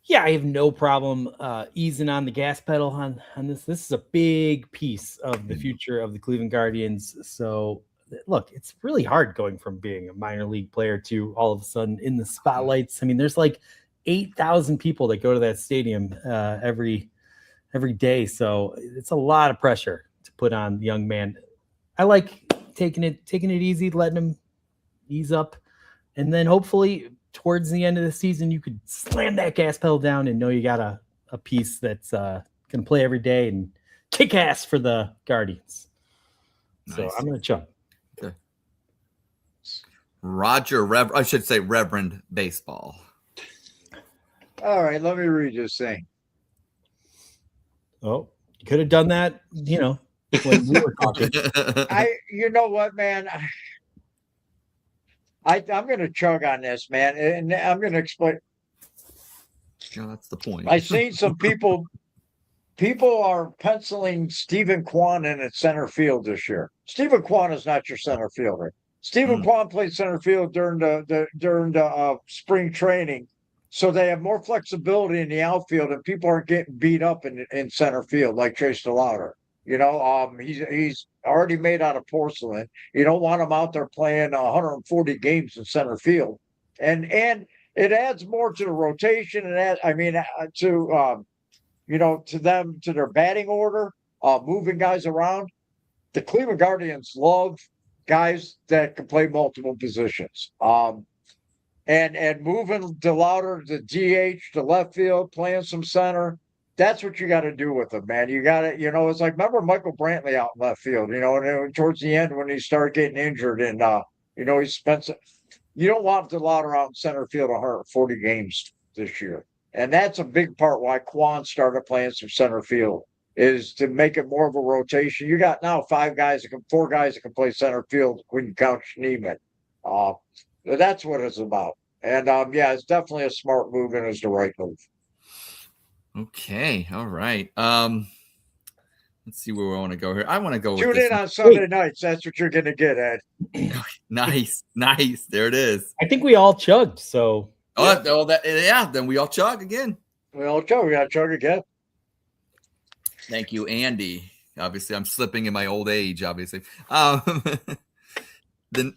Yeah, I have no problem easing on the gas pedal on this. This is a big piece of the future of the Cleveland Guardians. So look, it's really hard going from being a minor league player to all of a sudden in the spotlights. I mean, there's like 8,000 people that go to that stadium every day. So it's a lot of pressure to put on the young man. I like taking it easy, letting him ease up. And then hopefully towards the end of the season, you could slam that gas pedal down and know you got a piece that's can play every day and kick ass for the Guardians. Nice. So I'm going to chug. Okay. I should say Reverend Baseball. All right, let me read this thing. Oh, you could have done that, when we were talking. You know what, man? I'm going to chug on this, man, and I'm going to explain. That's the point. I've seen some people. People are penciling Stephen Kwan in at center field this year. Stephen Kwan is not your center fielder. Stephen Kwan played center field during the spring training, so they have more flexibility in the outfield, and people aren't getting beat up in center field like Chase DeLauder. He's already made out of porcelain. You don't want him out there playing 140 games in center field, and it adds more to the rotation. To their batting order, moving guys around. The Cleveland Guardians love guys that can play multiple positions. And moving DeLauder to DH to left field, playing some center. That's what you got to do with them, man. You got to, it's like, remember Michael Brantley out in left field, and towards the end when he started getting injured and, he spent you don't want DeLauder out in center field 140 games this year. And that's a big part why Kwan started playing some center field, is to make it more of a rotation. You got now four guys that can play center field when you count Schneemann. That's what it's about. And it's definitely a smart move and it's the right move. Okay. All right. Let's see where we want to go here. I want to go Tune with this in on Sunday nights. That's what you're going to get, Ed. Nice. There it is. I think we all chugged. So. Then we all chug again. We all chug. We got to chug again. Thank you, Andy. Obviously, I'm slipping in my old age, obviously. The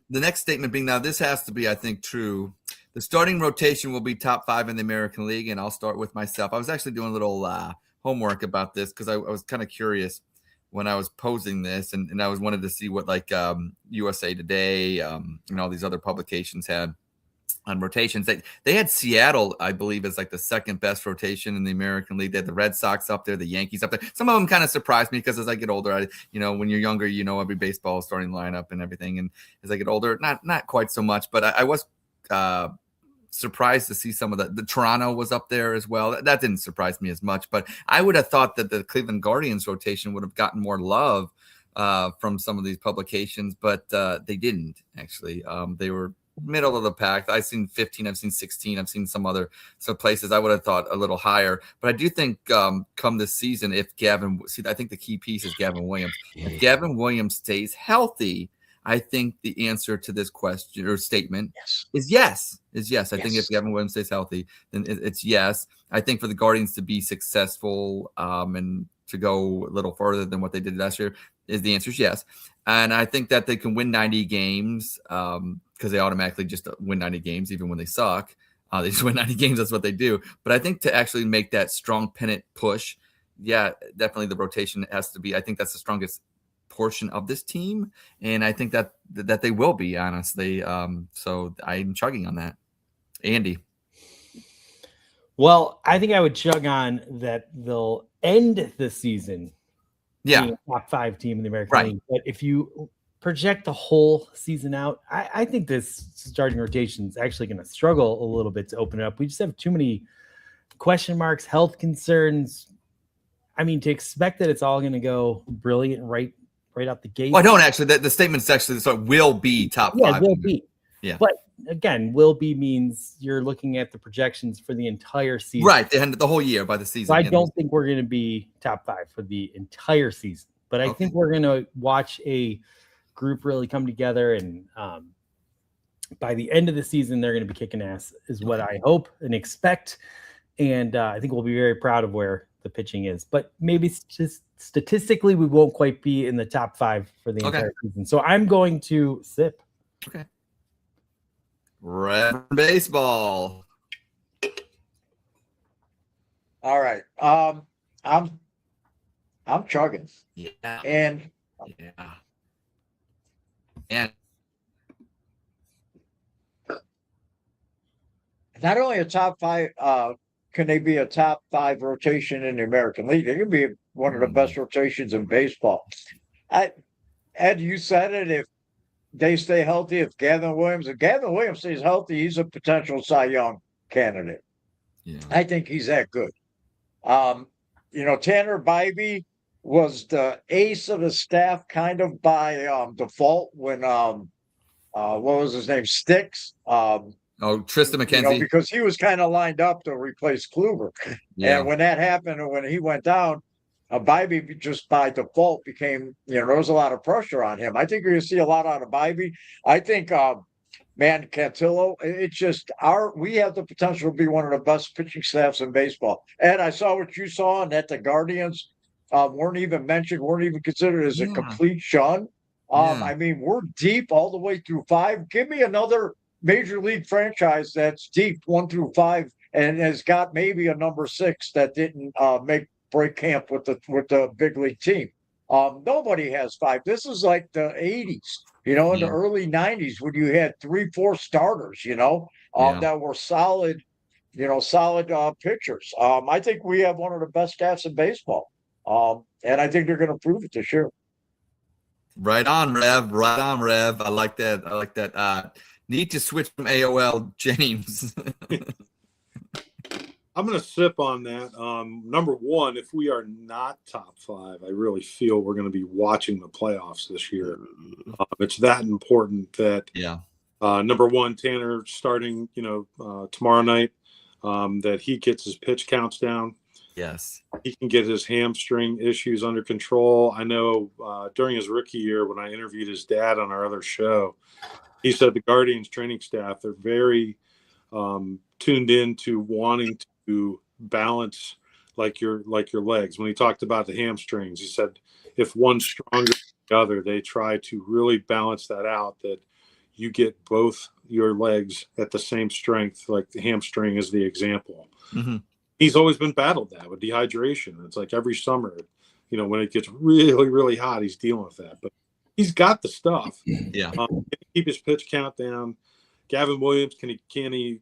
next statement being, now this has to be, I think, true. The starting rotation will be top 5 in the American League, and I'll start with myself. I was actually doing a little homework about this because I was kind of curious when I was posing this, and I wanted to see what USA Today and all these other publications had on rotations. They had Seattle, I believe, as like the second best rotation in the American League. They had the Red Sox up there, the Yankees up there. Some of them kind of surprised me because as I get older, when you're younger, every baseball starting lineup and everything. And as I get older, not quite so much, but I was surprised to see some of the Toronto was up there as well. That didn't surprise me as much, but I would have thought that the Cleveland Guardians rotation would have gotten more love from some of these publications, but they didn't actually. They were middle of the pack. I've seen 15, I've seen 16, I've seen some places I would have thought a little higher. But I do think come this season, if I think the key piece is Gavin Williams. If Gavin Williams stays healthy, I think the answer to this question or statement is yes. I think if Gavin Williams stays healthy, then it's yes. I think for the Guardians to be successful and to go a little further than what they did last year, the answer is yes. And I think that they can win 90 games because they automatically just win 90 games even when they suck. They just win 90 games. That's what they do. But I think to actually make that strong pennant push, definitely the rotation has to be. I think that's the strongest portion of this team, and I think that they will be, honestly. So I'm chugging on that. Andy. Well, I think I would chug on that they'll end the season being a top 5 team in the American League. But if you project the whole season out, I think this starting rotation is actually going to struggle a little bit to open it up. We just have too many question marks, health concerns. I mean, to expect that it's all going to go brilliant right right out the gate. Well, I don't actually. The statement's actually so it will be top Yeah, five. will be. Yeah. But again, will be means you're looking at the projections for the entire season. Right. The whole year by the season. So I don't think we're going to be top 5 for the entire season, but I think we're going to watch a group really come together, and by the end of the season, they're going to be kicking ass, is what I hope and expect. And I think we'll be very proud of where the pitching is, but maybe just statistically, we won't quite be in the top 5 for the entire season. So I'm going to sip. Okay. Red baseball. All right. I'm chugging. Yeah. And not only a top 5, can they be a top 5 rotation in the American League? They can be one of the best rotations in baseball. Ed, you said it. If they stay healthy, if Gavin Williams stays healthy, he's a potential Cy Young candidate. Yeah. I think he's that good. Tanner Bybee was the ace of the staff kind of by default when what was his name? Sticks. Tristan McKenzie. Because he was kind of lined up to replace Kluber. Yeah. And when that happened and when he went down, Bybee just by default became, there was a lot of pressure on him. I think you're going to see a lot out of Bybee. I think, Cantillo, it's just we have the potential to be one of the best pitching staffs in baseball. Ed, I saw what you saw and that the Guardians weren't even mentioned, weren't even considered as a complete shun. I mean, we're deep all the way through 5. Give me another major league franchise that's deep 1 through 5 and has got maybe a number 6 that didn't break camp with the big league team. Nobody has 5. This is like the 80s, in the early 90s when you had 3-4 starters, that were solid, solid pitchers. I think we have one of the best staffs in baseball. And I think they're going to prove it this year. Right on, Rev. Right on, Rev. I like that. Need to switch from AOL, James. I'm going to sip on that. Number one, if we are not top 5, I really feel we're going to be watching the playoffs this year. It's that important that, number one, Tanner starting, tomorrow night, that he gets his pitch counts down. Yes. He can get his hamstring issues under control. I know during his rookie year, when I interviewed his dad on our other show, he said the Guardians training staff, they're very tuned in to wanting to balance like your legs. When he talked about the hamstrings, he said if one's stronger than the other, they try to really balance that out, that you get both your legs at the same strength, like the hamstring is the example. Mm-hmm. He's always been battled that with dehydration. It's like every summer, when it gets really, really hot, he's dealing with that. But he's got the stuff. Yeah. Keep his pitch count down. Gavin Williams, can he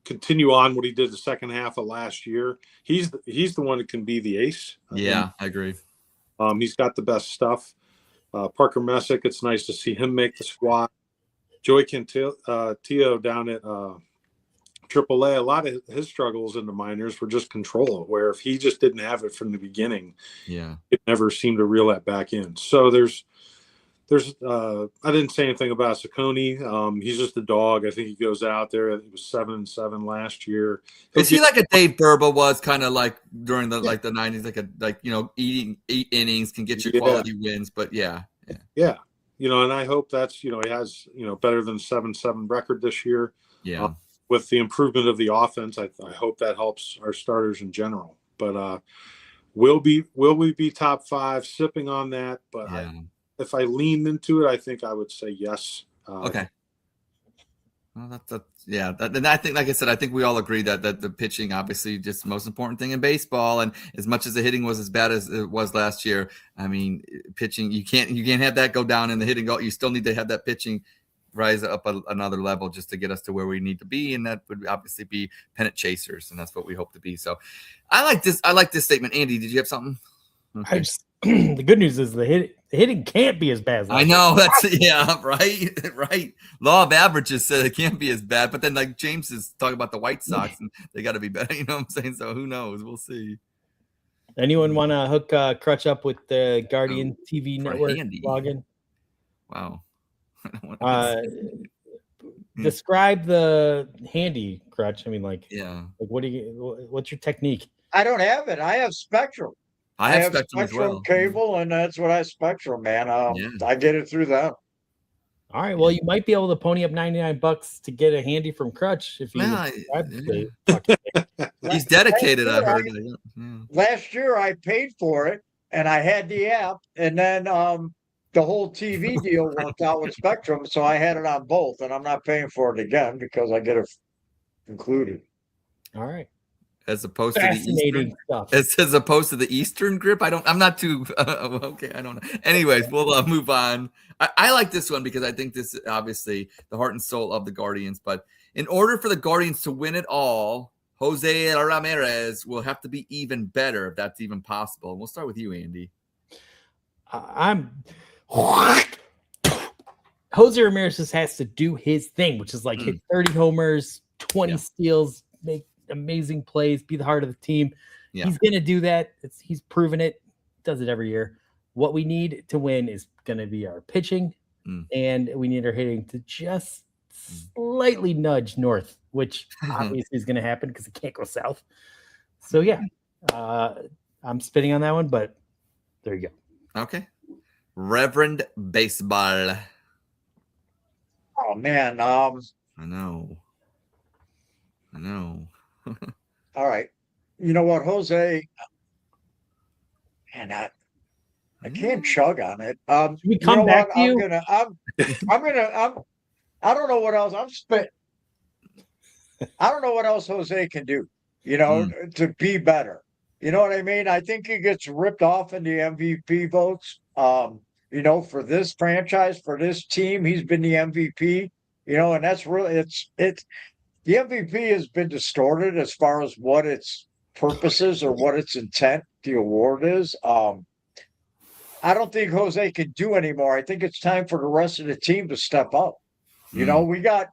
continue on what he did the second half of last year? He's the one that can be the ace. I agree. He's got the best stuff. Parker Messick, it's nice to see him make the squad. Joey Cantillo down at AAA, a lot of his struggles in the minors were just control, where if he just didn't have it from the beginning, it never seemed to reel that back in. So there's I didn't say anything about Saccone. He's just a dog. I think he goes out there. It was 7-7 last year. Is he like a Dave Burba was kind of like during the 90s, eating 8 innings can get you quality wins, but yeah. And I hope that's he has better than 7-7 record this year. With the improvement of the offense, I hope that helps our starters in general. But will we be top 5? Sipping on that, but if I leaned into it, I think I would say yes. Okay. Well, and I think, like I said, I think we all agree that the pitching, obviously, just the most important thing in baseball. And as much as the hitting was as bad as it was last year, I mean, pitching, you can't have that go down in the hitting. You still need to have that pitching rise up another level just to get us to where we need to be, and that would obviously be pennant chasers, and that's what we hope to be. So, I like this statement. Andy, did you have something? Okay. The good news is the hitting can't be as bad as I know that's right. Law of averages said it can't be as bad, but then like James is talking about the White Sox and they got to be better. You know what I'm saying? So who knows? We'll see. Anyone want to hook Crutch up with the Guardian TV for network handy. login? Wow. I don't want Describe the handy, Crutch. I mean, like what what's your technique? I don't have it. I have Spectrum. I have Spectrum as well. Cable, and that's what I Spectrum, man. I get it through them. All right. Well, you might be able to pony up $99 to get a handy from Crutch if you. He's dedicated. I heard. Last year, I paid for it, and I had the app, and then the whole TV deal worked out with Spectrum, so I had it on both, and I'm not paying for it again because I get it included. All right. As opposed to the Eastern stuff. As opposed to the Eastern grip, I'm not too okay. I don't know. Anyways, we'll move on. I like this one because I think this is obviously the heart and soul of the Guardians. But in order for the Guardians to win it all, Jose Ramirez will have to be even better if that's even possible. And we'll start with you, Andy. Jose Ramirez just has to do his thing, which is like hit 30 homers, 20 steals, make amazing plays, be the heart of the team. He's going to do that. He's proven it. Does it every year. What we need to win is going to be our pitching, and we need our hitting to just slightly nudge north, which obviously is going to happen because it can't go south. So, I'm spitting on that one, but there you go. Okay. Reverend Baseball. Oh, man. I know. All right. You know what, Jose? Man, I can't chug on it. Should we come back to you? I don't know what else I'm spitting. I don't know what else Jose can do, to be better. You know what I mean? I think he gets ripped off in the MVP votes. For this franchise, for this team, he's been the MVP, and that's really, the MVP has been distorted as far as what its purposes or what its intent the award is. I don't think Jose can do anymore. I think it's time for the rest of the team to step up. We got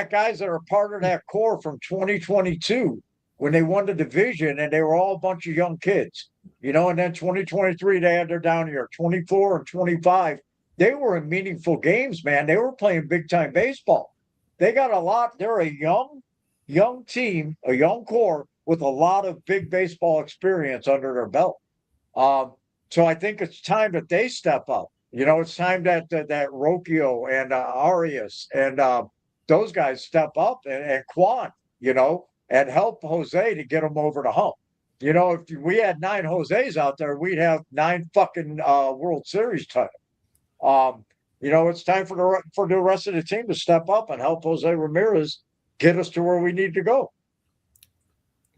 guys that are part of that core from 2022 when they won the division, and they were all a bunch of young kids. And then 2023 they had their down year, 24 and 25. They were in meaningful games, man. They were playing big time baseball. They got a lot. They're a young team, a young core with a lot of big baseball experience under their belt. So I think it's time that they step up. It's time that Rocchio and Arias and those guys step up and Quan, and help Jose to get them over the hump. If we had 9 Jose's out there, we'd have 9 fucking World Series titles. It's time for the rest of the team to step up and help Jose Ramirez get us to where we need to go.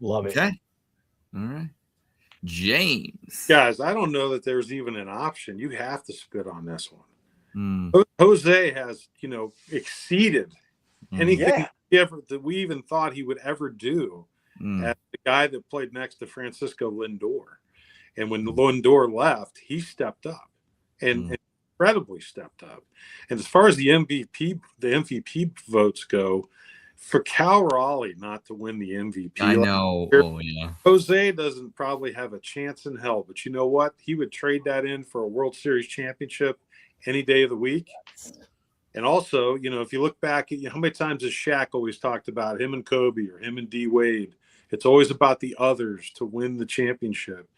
Love it. Okay. All right. James. Guys, I don't know that there's even an option. You have to spit on this one. Jose has, exceeded anything that we even thought he would ever do as the guy that played next to Francisco Lindor. And when Lindor left, he stepped up and incredibly stepped up. And as far as the MVP votes go, for Cal Raleigh not to win the MVP, I know. Jose doesn't probably have a chance in hell. But you know what? He would trade that in for a World Series championship any day of the week. And also, if you look back at how many times has Shaq always talked about him and Kobe or him and D Wade, it's always about the others to win the championship.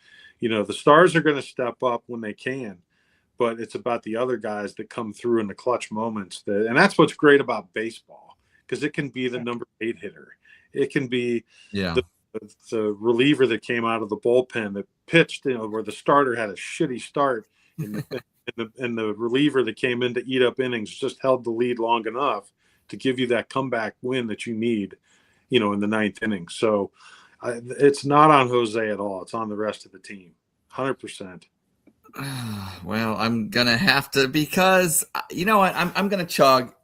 The stars are going to step up when they can, but it's about the other guys that come through in the clutch moments. And that's what's great about baseball, because it can be the number 8 hitter. It can be the reliever that came out of the bullpen that pitched, where the starter had a shitty start, and the reliever that came in to eat up innings just held the lead long enough to give you that comeback win that you need, in the 9th inning. So it's not on Jose at all. It's on the rest of the team, 100%. Well, I'm gonna have to, because you know what, I'm gonna chug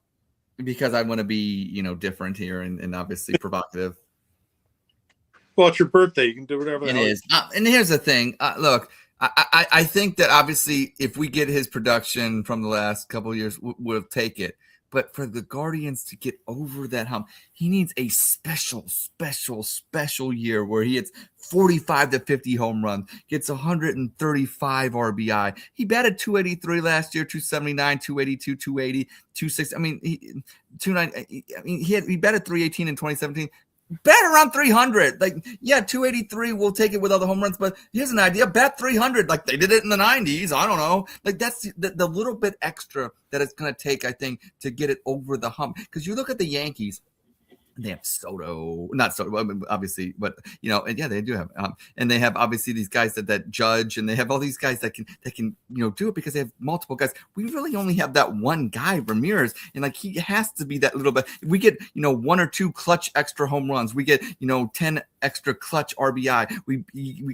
because I want to be different here and obviously provocative. Well, it's your birthday. You can do whatever it is. And here's the thing. Look, I think that obviously if we get his production from the last couple of years, we'll take it. But for the Guardians to get over that hump, he needs a special year where he hits 45 to 50 home runs, gets 135 RBI. He batted 283 last year, 279, 282, 280, 260. I mean, he batted 318 in 2017. Bet around 300. Like, yeah, 283, we'll take it with all the home runs. But here's an idea. Bet 300 like they did it in the 90s. I don't know. Like, that's the little bit extra that it's going to take, I think, to get it over the hump. Because you look at the Yankees, they have not Soto, obviously, but, and yeah, they do have, and they have obviously these guys that Judge, and they have all these guys that can, do it because they have multiple guys. We really only have that one guy, Ramirez, and like, he has to be that little bit. If we get, 1 or 2 clutch extra home runs, we get, 10 extra clutch RBI, we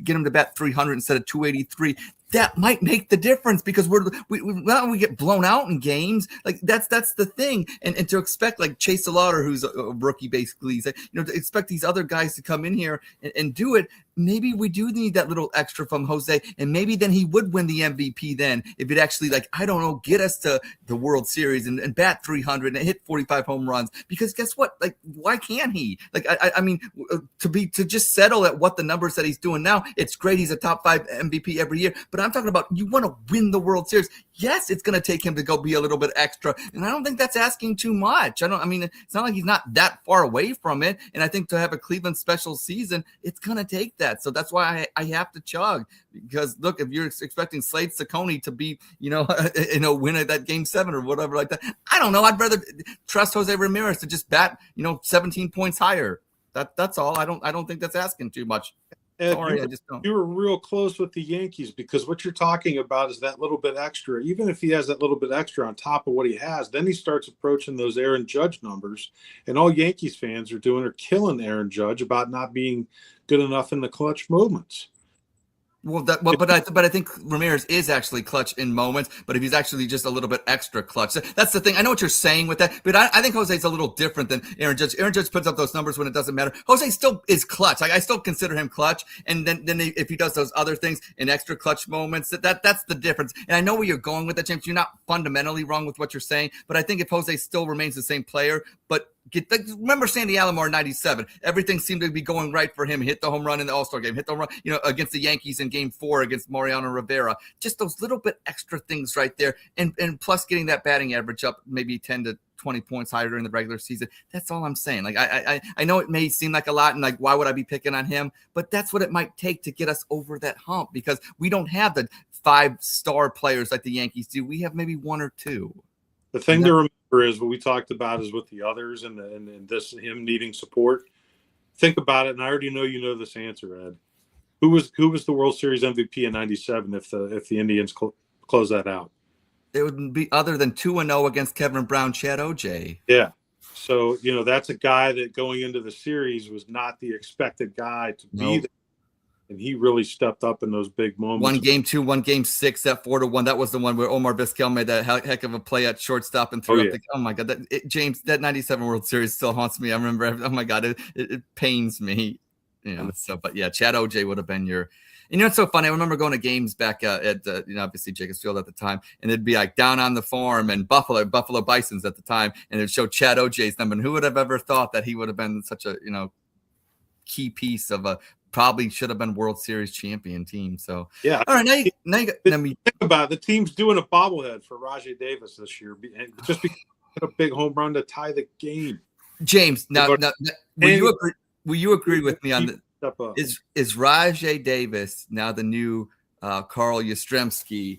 get him to bat 300 instead of 283. That might make the difference because we get blown out in games. Like, that's the thing. And to expect like Chase Lauder, who's a rookie, basically, to expect these other guys to come in here and do it. Maybe we do need that little extra from Jose, and maybe then he would win the MVP then if it actually, like, I don't know, get us to the World Series and bat 300 and hit 45 home runs. Because guess what? Like, why can't he? Like, I mean, to just settle at what the numbers that he's doing now, it's great. He's a top 5 MVP every year. But I'm talking about, you want to win the World Series. Yes, it's going to take him to go be a little bit extra. And I don't think that's asking too much. It's not like he's not that far away from it. And I think to have a Cleveland special season, it's going to take that. So that's why I have to chug, because look, if you're expecting Slade Ciccone to be, win at that game 7 or whatever like that, I don't know. I'd rather trust Jose Ramirez to just bat, 17 points higher. That's all. I don't think that's asking too much. Ed, Sorry, I just don't. You were real close with the Yankees, because what you're talking about is that little bit extra. Even if he has that little bit extra on top of what he has, then he starts approaching those Aaron Judge numbers, and all Yankees fans are doing are killing Aaron Judge about not being good enough in the clutch moments. But I think Ramirez is actually clutch in moments, but if he's actually just a little bit extra clutch, that's the thing. I know what you're saying with that, but I think Jose's a little different than Aaron Judge. Aaron Judge puts up those numbers when it doesn't matter. Jose still is clutch. I still consider him clutch, and then if he does those other things in extra clutch moments, that's the difference. And I know where you're going with that, James. You're not fundamentally wrong with what you're saying, but I think if Jose still remains the same player, but remember Sandy Alomar in 97. Everything seemed to be going right for him. He hit the home run in the All-Star game, hit the home run, against the Yankees in Game 4 against Mariano Rivera. Just those little bit extra things right there. And plus getting that batting average up maybe 10 to 20 points higher during the regular season. That's all I'm saying. Like, I know it may seem like a lot, and like, why would I be picking on him? But that's what it might take to get us over that hump, because we don't have the 5-star players like the Yankees do. We have maybe 1 or 2. The thing to remember is what we talked about is with the others and this, him needing support. Think about it, and I already know you know this answer, Ed. Who was the World Series MVP in '97 if the Indians close that out? It would be other than 2-0 against Kevin Brown, Chad O'Jay. Yeah. So, that's a guy that going into the series was not the expected guy to be there. And he really stepped up in those big moments. 1 Game 2, 1 Game 6, that 4-1. That was the one where Omar Vizquel made that heck of a play at shortstop and threw up. Oh my God, James, that '97 World Series still haunts me. I remember. Oh my God, it pains me. So, but yeah, Chad O'Jay would have been your. And it's so funny. I remember going to games back at obviously Jacobs Field at the time, and it'd be like Down on the Farm and Buffalo Bisons at the time, and it'd show Chad O'Jay's number. And who would have ever thought that he would have been such a key piece of a probably should have been World Series champion team. So yeah. All right, now you think about it. The team's doing a bobblehead for Rajay Davis this year, just because he hit a big home run to tie the game. James, now will you agree with me on that? Is Rajay Davis now the new Carl Yastrzemski?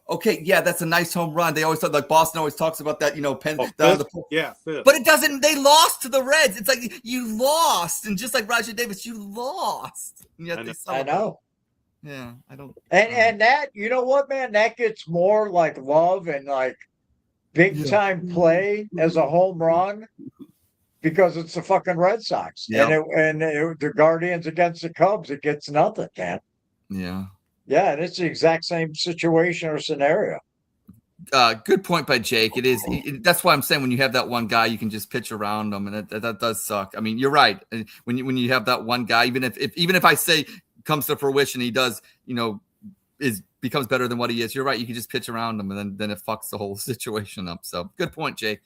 Okay, yeah, that's a nice home run. They always talk, like Boston always talks about that, fifth. But it doesn't. They lost to the Reds. It's like you lost, and just like Rajay Davis, you lost. And yet I know. Yeah, I don't. And that, you know what, man, that gets more like love and like big time play as a home run, because it's the fucking Red Sox. Yeah. And the Guardians against the Cubs, it gets nothing, man. Yeah. Yeah, and it's the exact same situation or scenario. Good point by Jake. It is. That's why I'm saying when you have that one guy, you can just pitch around them, and that does suck. I mean, you're right. When you have that one guy, even if I say comes to fruition, he does, becomes better than what he is. You're right. You can just pitch around him, and then it fucks the whole situation up. So good point, Jake.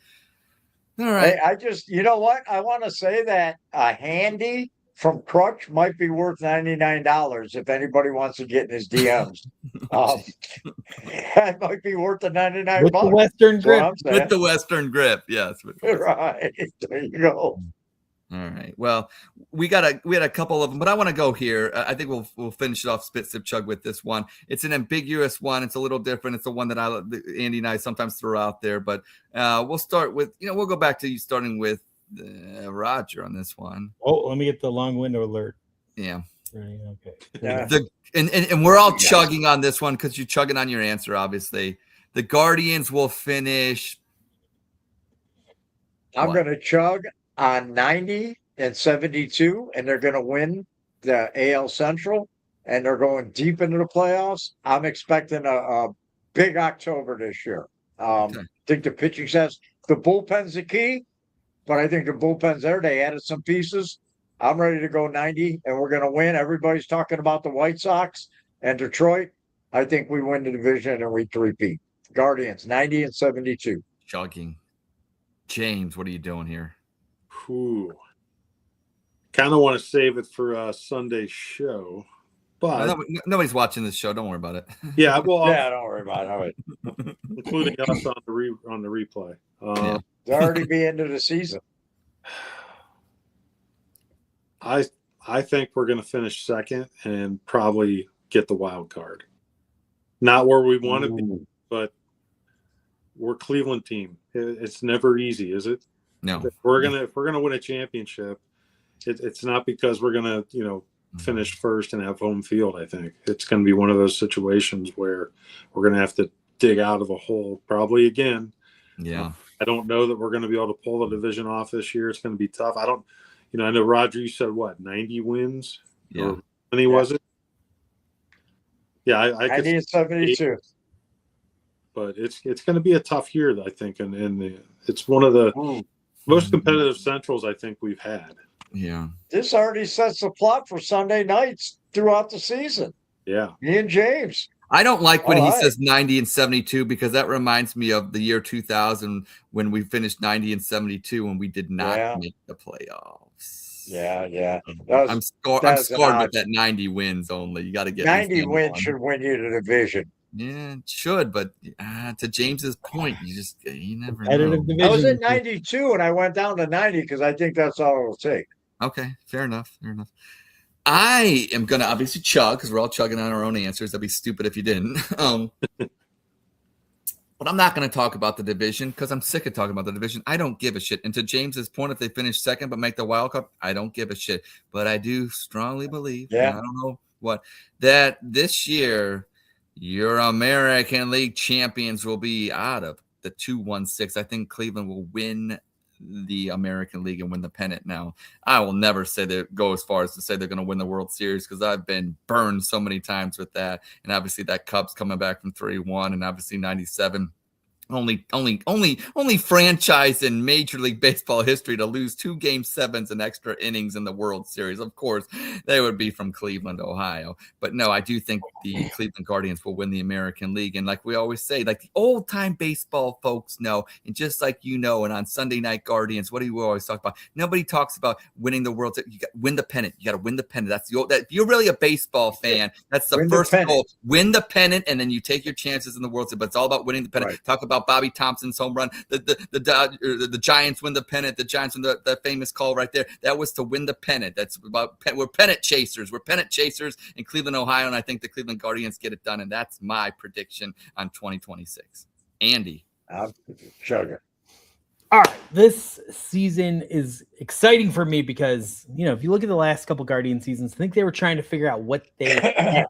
All right. Hey, I just, you know what? I want to say that a handy from Crutch might be worth $99 if anybody wants to get in his DMs. Um, that might be worth the 99 With the bucks. Western That's what grip. I'm saying. With the Western grip, yes. Right. There you go. All right. Well, we had a couple of them, but I want to go here. I think we'll finish it off spit sip chug with this one. It's an ambiguous one. It's a little different. It's the one that Andy and I sometimes throw out there, but we'll start with we'll go back to you starting with Roger on this one. Oh, let me get the long window alert. Yeah. Right, okay. Yeah. And we're all chugging on this one because you're chugging on your answer. Obviously, the Guardians will finish. I'm going to chug on 90 and 72, and they're going to win the AL Central, and they're going deep into the playoffs. I'm expecting a big October this year. I think the pitching says the bullpen's the key, but I think the bullpen's there. They added some pieces. I'm ready to go 90, and we're going to win. Everybody's talking about the White Sox and Detroit. I think we win the division and we repeat. Guardians, 90 and 72. Chugging. James, what are you doing here? Kind of want to save it for Sunday's show, but nobody's watching this show. Don't worry about it. Yeah, well, yeah, don't worry about it. Including us on the replay. They'll already be into the season. I think we're going to finish second and probably get the wild card. Not where we want to be, but we're Cleveland team. It's never easy, is it? No. If we're gonna win a championship, it's not because we're gonna finish first and have home field. I think it's going to be one of those situations where we're going to have to dig out of a hole probably again. Yeah. I don't know that we're going to be able to pull the division off this year. It's going to be tough. I know Roger, you said what, 90 wins? Yeah. Or how many was it? Yeah, I could 90 and 72. But it's going to be a tough year, I think, and it's one of the most competitive Centrals I think we've had. Yeah. This already sets the plot for Sunday nights throughout the season. Yeah. Me and James. I don't like when he says 90 and 72 because that reminds me of the year 2000 when we finished 90 and 72 and we did not make the playoffs. Yeah. I'm scarred with that 90 wins only. You got to get 90 wins should win you the division. Yeah, it should, but to James's point, you never know. I was at 92 and I went down to 90 because I think that's all it'll take. Okay, fair enough. I am going to obviously chug because we're all chugging on our own answers. That'd be stupid if you didn't. But I'm not going to talk about the division because I'm sick of talking about the division. I don't give a shit. And to James's point, if they finish second but make the wild card, I don't give a shit. But I do strongly believe, I don't know what, that this year your American League champions will be out of the 2-1-6. I think Cleveland will win the American League and win the pennant. Now, I will never go as far as to say they're going to win the World Series because I've been burned so many times with that. And obviously that Cubs coming back from 3-1 and obviously 97. Only franchise in Major League Baseball history to lose 2 Game 7s and extra innings in the World Series. Of course, they would be from Cleveland, Ohio. But no, I do think the Cleveland Guardians will win the American League. And like we always say, like the old-time baseball folks know, and just like and on Sunday Night Guardians, what do you always talk about? Nobody talks about winning the World Series. You got win the pennant. You got to win the pennant. That's if you're really a baseball fan, that's the first goal. Win the pennant, and then you take your chances in the World Series. But it's all about winning the pennant. Right. Talk about Bobby Thompson's home run. The Giants win the pennant. The Giants win the famous call right there. That was to win the pennant. That's about we're pennant chasers. We're pennant chasers in Cleveland, Ohio, and I think the Cleveland Guardians get it done. And that's my prediction on 2026. Andy, sugar. All right, this season is exciting for me because if you look at the last couple Guardian seasons, I think they were trying to figure out what they.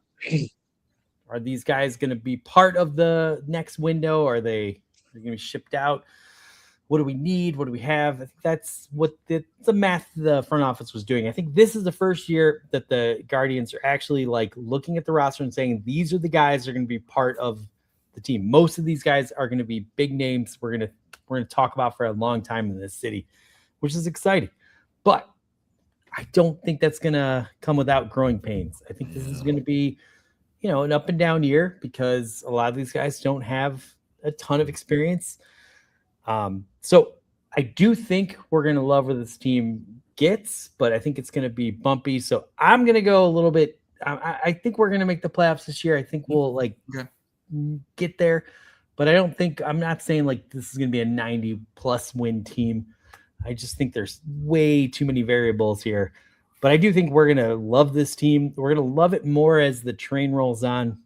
Are these guys going to be part of the next window? Are they going to be shipped out? What do we need? What do we have? I think that's what the math the front office was doing. I think this is the first year that the Guardians are actually looking at the roster and saying, these are the guys that are going to be part of the team. Most of these guys are going to be big names we're going to talk about for a long time in this city, which is exciting. But I don't think that's going to come without growing pains. I think this is going to be an up and down year because a lot of these guys don't have a ton of experience. So I do think we're going to love where this team gets, but I think it's going to be bumpy. So I'm going to go a little bit. I think we're going to make the playoffs this year. I think we'll get there, but I'm not saying like this is going to be a 90+ win team. I just think there's way too many variables here, but I do think we're going to love this team. We're going to love it more as the train rolls on.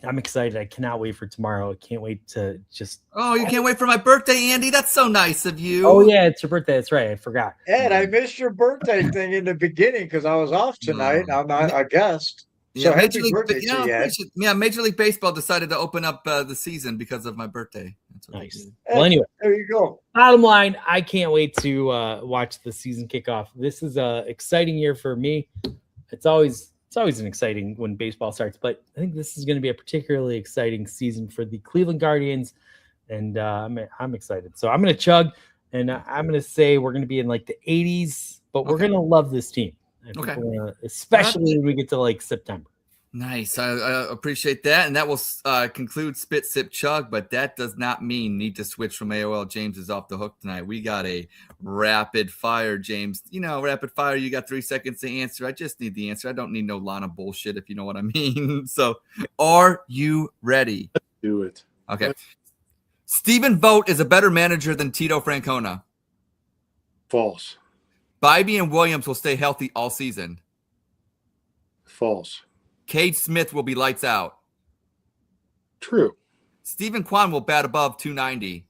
I'm excited. I cannot wait for tomorrow. I can't wait to just. Oh, you can't wait for my birthday, Andy? That's so nice of you. Oh, yeah, it's your birthday. That's right. I forgot. Ed, I missed your birthday thing in the beginning because I was off tonight. I'm not a guest. So Yeah, happy birthday to you, Ed. Major League Baseball decided to open up the season because of my birthday. That's what Nice. Ed, Well, anyway, there you go. bottom line, I can't wait to watch the season kickoff. This is an exciting year for me. It's always an exciting when baseball starts, but I think this is going to be a particularly exciting season for the Cleveland Guardians, and I'm excited. So I'm going to chug, and I'm going to say we're going to be in like the 80s, but we're going to love this team. I think especially when we get to like September. Nice. I appreciate that. And that will conclude Spit, Sip, Chug, but that does not mean need to switch from AOL. James is off the hook tonight. We got a rapid fire, James. You know, rapid fire, you got 3 seconds to answer. I just need the answer. I don't need no Lana bullshit, if you know what I mean. So, are you ready? Let's do it. Okay. Stephen Vogt is a better manager than Tito Francona. False. Bybee and Williams will stay healthy all season. False. Cade Smith will be lights out. True. Stephen Kwan will bat above 290.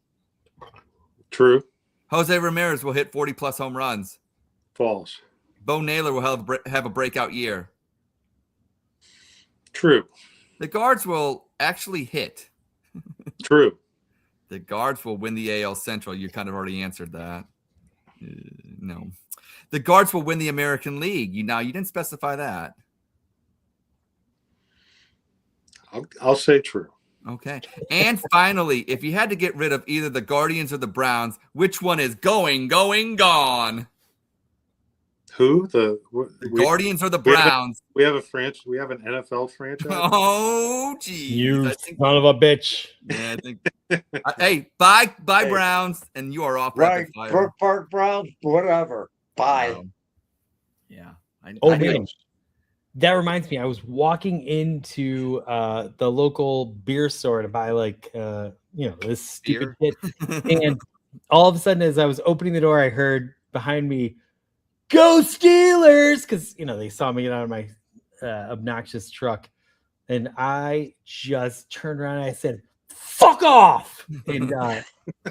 True. Jose Ramirez will hit 40+ home runs. False. Bo Naylor will have a breakout year. True. The Guards will actually hit. True. The Guards will win the AL Central. You kind of already answered that. No. The Guards will win the American League. You didn't specify that. I'll say true. Okay. And finally, if you had to get rid of either the Guardians or the Browns, which one is going, gone? Who? The Guardians or the Browns? We have an NFL franchise. Oh, geez. You son of a bitch. Yeah, I think. Hey, bye, Browns, and you are off rapid fire. Brook Park Browns, whatever. Bye. Yeah. Man. That reminds me, I was walking into the local beer store to buy this stupid shit. And all of a sudden, as I was opening the door, I heard behind me, "Go Steelers!" Because, they saw me get out of my obnoxious truck. And I just turned around and I said, "Fuck off!" And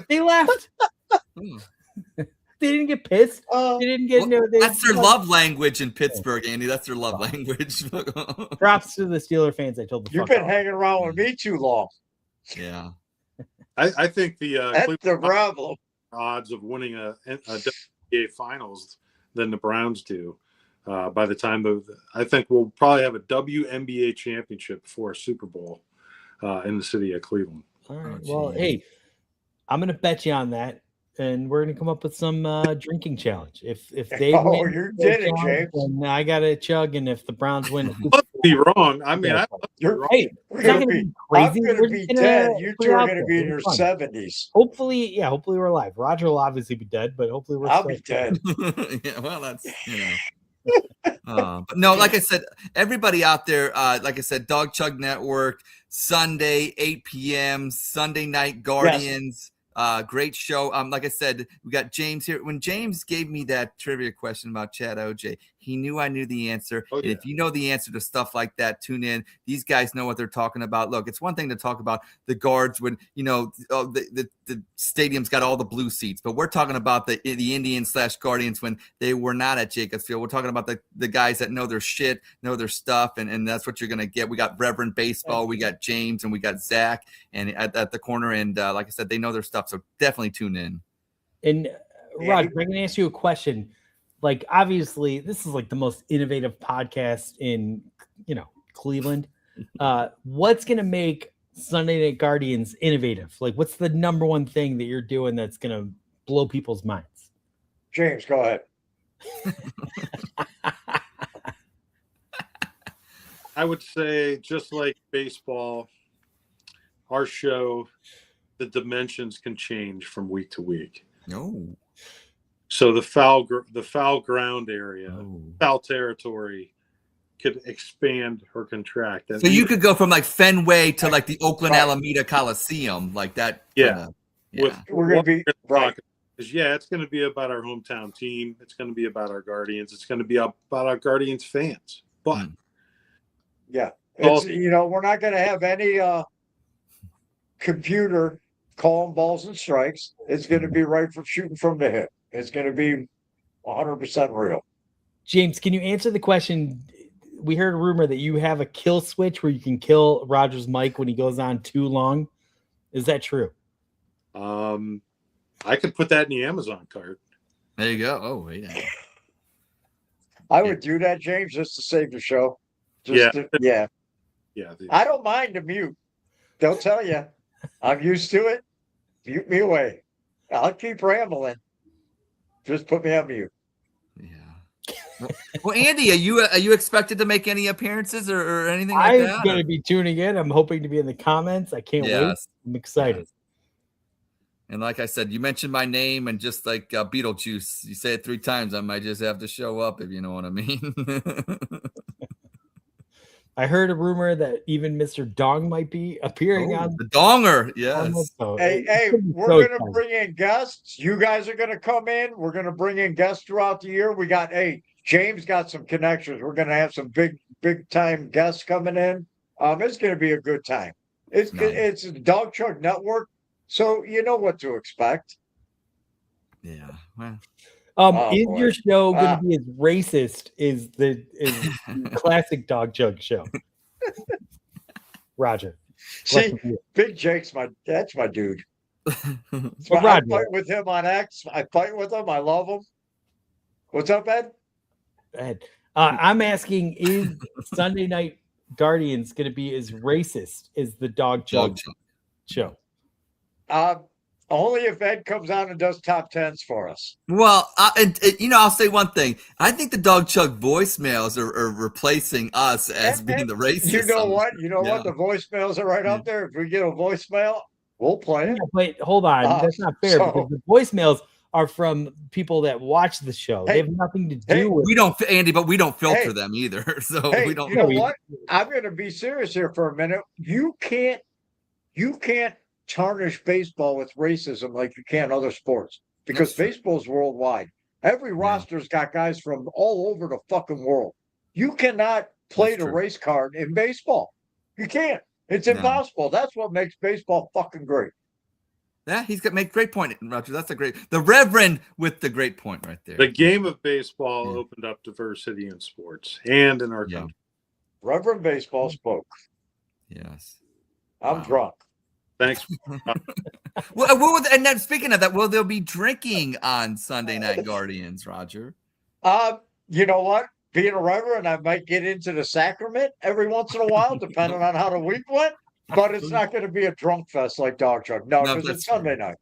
they laughed. They didn't get pissed. They didn't get that's their love language in Pittsburgh, Andy. That's their love language. Props to the Steeler fans. I told the You've been hanging around with me too long. Yeah. I think that's the problem. Odds of winning a WNBA finals than the Browns do. By the time I think we'll probably have a WNBA championship before a Super Bowl in the city of Cleveland. All right. Well, hey, I'm going to bet you on that. And we're gonna come up with some drinking challenge. If they win, you did it, James. And I got to chug. And if the Browns win, I'd be wrong. I mean, you're right. I'm gonna be dead. You two are gonna be in your 70s. Hopefully, Hopefully we're alive. Roger will obviously be dead, but hopefully I'll be dead. Yeah. Well, that's but no, like I said, everybody out there, like I said, Dawg Chug Network, Sunday 8 p.m. Sunday night Guardians. Yes. Great show. Like I said, we got James here. When James gave me that trivia question about Chad OJ, he knew I knew the answer. Oh, yeah. And if you know the answer to stuff like that, tune in. These guys know what they're talking about. Look, it's one thing to talk about the Guards when the stadium's got all the blue seats, but we're talking about the Indians/Guardians when they were not at Jacobs Field. We're talking about the guys that know their shit, know their stuff, and that's what you're gonna get. We got Reverend Baseball, we got James, and we got Zach, and at the corner. And like I said, they know their stuff, so definitely tune in. And Rod, I'm gonna ask you a question. Like, obviously, this is like the most innovative podcast in Cleveland. What's gonna make Sunday Night Guardians innovative? Like, what's the number one thing that you're doing that's gonna blow people's minds? James, go ahead. I would say, just like baseball, our show, the dimensions can change from week to week. No. So the foul ground area, foul territory could expand or contract. So you could go from like Fenway to like the Oakland Alameda Coliseum, like that. Yeah. We're going to be right. Yeah, it's going to be about our hometown team. It's going to be about our Guardians. It's going to be about our Guardians fans. But yeah, it's, we're not going to have any computer calling balls and strikes. It's going to be right from shooting from the hip. It's going to be 100% real. James, can you answer the question? We heard a rumor that you have a kill switch where you can kill Roger's mic when he goes on too long. Is that true? I could put that in the Amazon cart. There you go. Oh, yeah. I would do that, James, just to save the show. Yeah. I don't mind the mute. They'll tell you. I'm used to it. Mute me away. I'll keep rambling. Just put me on mute. Yeah. Well, Andy, are you expected to make any appearances or anything like that? I'm going to be tuning in. I'm hoping to be in the comments. I can't wait. I'm excited. Yes. And like I said, you mentioned my name, and just like Beetlejuice, you say it 3 times, I might just have to show up, if you know what I mean. I heard a rumor that even Mr. Dong might be appearing on the Donger. Yes. Hey, we're going to bring in guests. You guys are going to come in. We're going to bring in guests throughout the year. We got James got some connections. We're going to have some big time guests coming in. It's going to be a good time. It's the Dawg Chug Network. So you know what to expect. Yeah. Well. Is your show going to be as racist as the classic Dawg Chug show? Roger. See, Big Jake's that's my dude. So I fight with him on X. I fight with him. I love him. What's up, Ed? Ed. I'm asking, is Sunday Night Guardians going to be as racist as the Dawg Chug show? Only if Ed comes on and does top 10s for us. Well, I'll say one thing. I think the Dawg Chug voicemails are replacing us as being the racist. You know what? What? The voicemails are right up there. If we get a voicemail, we'll play it. Wait, hold on. That's not fair because the voicemails are from people that watch the show. They have nothing to do with. We don't, Andy, but we don't filter them either. So we don't. You know what? I'm going to be serious here for a minute. You can't tarnish baseball with racism like you can other sports, because baseball's worldwide. Every roster's got guys from all over the fucking world. You cannot play the race card in baseball. You can't. It's impossible. That's what makes baseball fucking great. Yeah, he's got make great point, Roger. That's the Reverend with the great point right there. The game of baseball opened up diversity in sports and in our country. Reverend Baseball spoke. Yes. I'm drunk. Thanks. And then speaking of that, will there be drinking on Sunday Night Guardians, Roger? You know what? Being a reverend, I might get into the sacrament every once in a while, depending on how the week went. But it's not going to be a drunk fest like Dawg Chug. No, because it's Sunday night,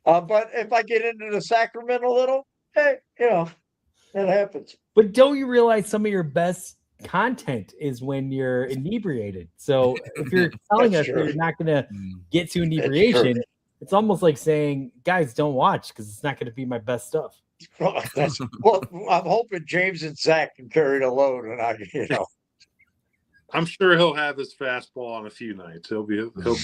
But if I get into the sacrament a little, hey, it happens. But don't you realize some of your best content is when you're inebriated? So if you're telling us that you're not going to get to inebriation, it's almost like saying, guys, don't watch because it's not going to be my best stuff. Well, I'm hoping James and Zach can carry the load, and I'm sure he'll have his fastball on a few nights. He'll be. Well,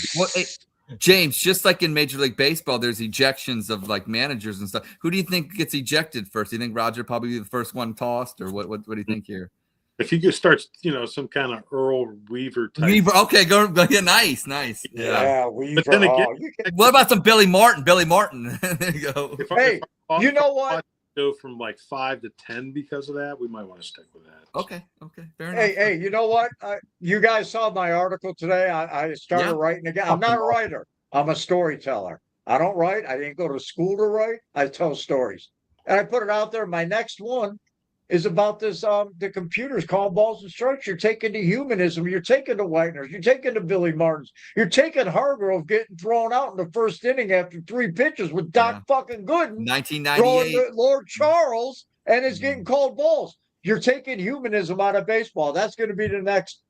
James, just like in Major League Baseball, there's ejections of like managers and stuff. Who do you think gets ejected first? Do you think Roger probably be the first one tossed, or what do you think here? If you just start, some kind of Earl Weaver type. Okay, go. Yeah, nice. Yeah, Weaver. But then again, what about some Billy Martin? There you go. Hey, you know what? Go from like 5 to 10 because of that. We might want to stick with that. Okay, fair enough. Hey, you know what? You guys saw my article today. I started writing again. I'm not a writer. I'm a storyteller. I don't write. I didn't go to school to write. I tell stories, and I put it out there. My next one is about this, the computers calling balls and strikes. You're taking the humanism. You're taking the Whiteners. You're taking the Billy Martins. You're taking Hargrove getting thrown out in the first inning after 3 pitches with Doc fucking Gooden 1998 throwing Lord Charles, and is getting called balls. You're taking humanism out of baseball. That's going to be the next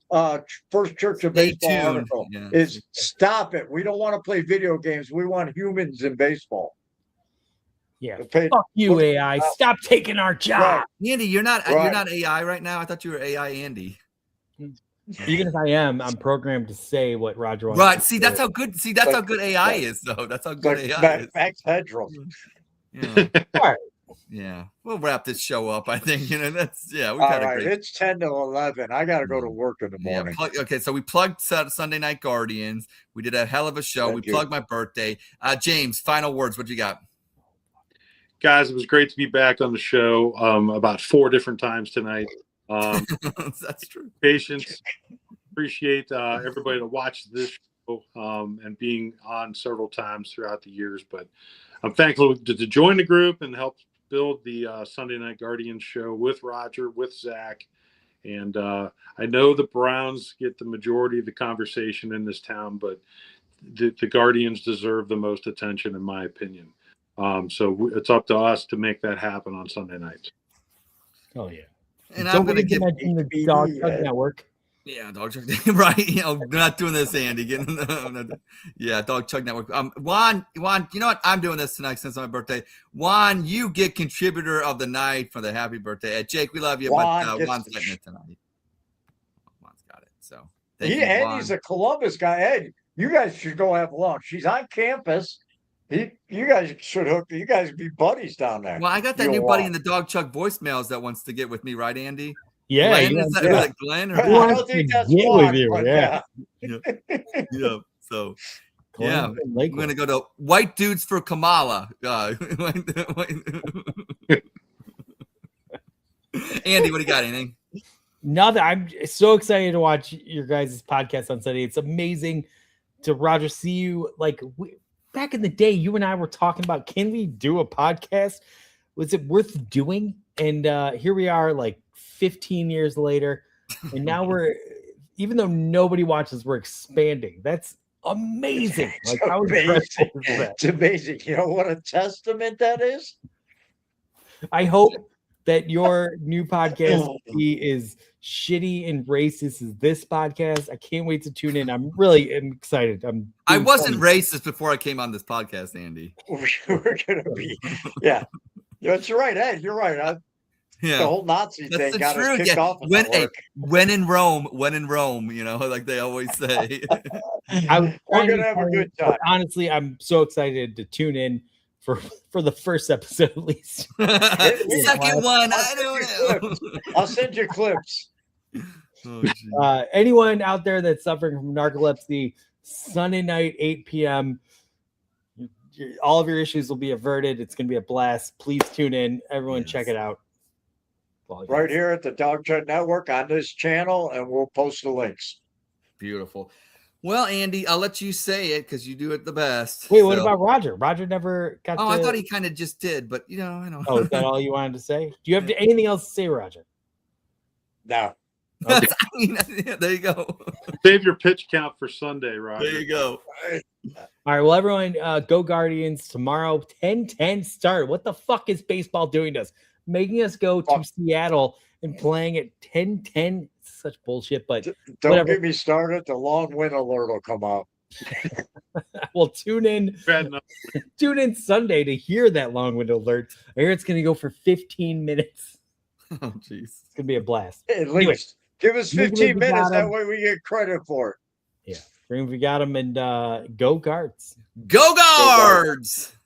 First Church of Baseball article. Is stop it. We don't want to play video games. We want humans in baseball. Yeah. Pay- Fuck you, AI. Stop taking our job. Andy, you're not Right. AI right now. I thought you were AI Andy. Even if I am, I'm programmed to say what Roger wants. Right. to See, say. that's how good. See, that's how good AI is, though. That's how It's good like AI is. Max Headroom. Yeah. All right. Yeah. We'll wrap this show up. I think. That's we've All had a right, great. it's 10 to 11. I got to go to work in the Yeah. morning. Okay. So we plugged Sunday Night Guardians. We did a hell of a show. Thank We you. plugged my birthday. James, final words. What you got? Guys, it was great to be back on the show about 4 different times tonight. That's true. Patience. Appreciate everybody to watch this show and being on several times throughout the years. But I'm thankful to join the group and help build the Sunday Night Guardians show with Roger, with Zach. And I know the Browns get the majority of the conversation in this town, but the Guardians deserve the most attention, in my opinion. So it's up to us to make that happen on Sunday nights. Oh, yeah. And Don't I'm gonna forget to give. mention the Dawg Chug Network. Yeah, Dawg Chug, right? We're not doing this, Andy. Yeah, Dawg Chug Network. Juan, you know what? I'm doing this tonight since my birthday. Juan, you get contributor of the night for the happy birthday. Jake, we love you, but Juan's getting it tonight. Juan's got it. So thank you, And Juan. he's a Columbus guy. Ed, you guys should go have lunch. He's on campus. You guys should hook. You guys be buddies down there. Well, I got that new buddy in the Dawg Chug voicemails that wants to get with me, right, Andy? Yeah. Glenn, is that Glenn? Or I don't think that's Get Juan, with you, but yeah. Yeah. So Glenn yeah, from we're Lakewood. gonna go to White Dudes for Kamala. Andy, what do you got? Anything? Nothing. I'm so excited to watch your guys' podcast on Sunday. It's amazing to Roger see you. Like back in the day, you and I were talking about, can we do a podcast? Was it worth doing? And here we are, like 15 years later, and now we're, even though nobody watches, we're expanding. That's amazing. Like how impressive is that? It's amazing. You know what a testament that is? I hope that your new podcast is shitty and racist as this podcast. I can't wait to tune in. I'm really excited. I wasn't racist before I came on this podcast, Andy. We're gonna be, yeah. That's right, Ed. You're right. Yeah, the whole Nazi that's thing the got us truth. kicked Yeah. off. When in Rome, you know, like they always say. We're gonna have a good time. Honestly, I'm so excited to tune in for the first episode at least. Second one, I don't know. I'll send you clips. Anyone out there that's suffering from narcolepsy, Sunday night, 8 p.m. All of your issues will be averted. It's going to be a blast. Please tune in. Everyone, check it out. Right here at the Dawg Chug Network on this channel, and we'll post the links. Beautiful. Well, Andy, I'll let you say it because you do it the best. Wait, what about Roger? Roger never got. I thought he kind of just did, but you know, I don't. Oh, is that all you wanted to say? Do you have anything else to say, Roger? No. Okay. I mean, there you go. Save your pitch count for Sunday, Roger. There you go. All right, well, everyone, go Guardians tomorrow, 10-10 start. What the fuck is baseball doing to us? Making us go to Seattle and playing at 10-10. Such bullshit, but don't get me started. The long wind alert will come out. Well, tune in Sunday to hear that long wind alert. I hear it's going to go for 15 minutes. Oh, jeez. It's going to be a blast. At least give us 15 minutes. That way we get credit for it. Yeah. Bring we got them, and go Guards. Go Guards!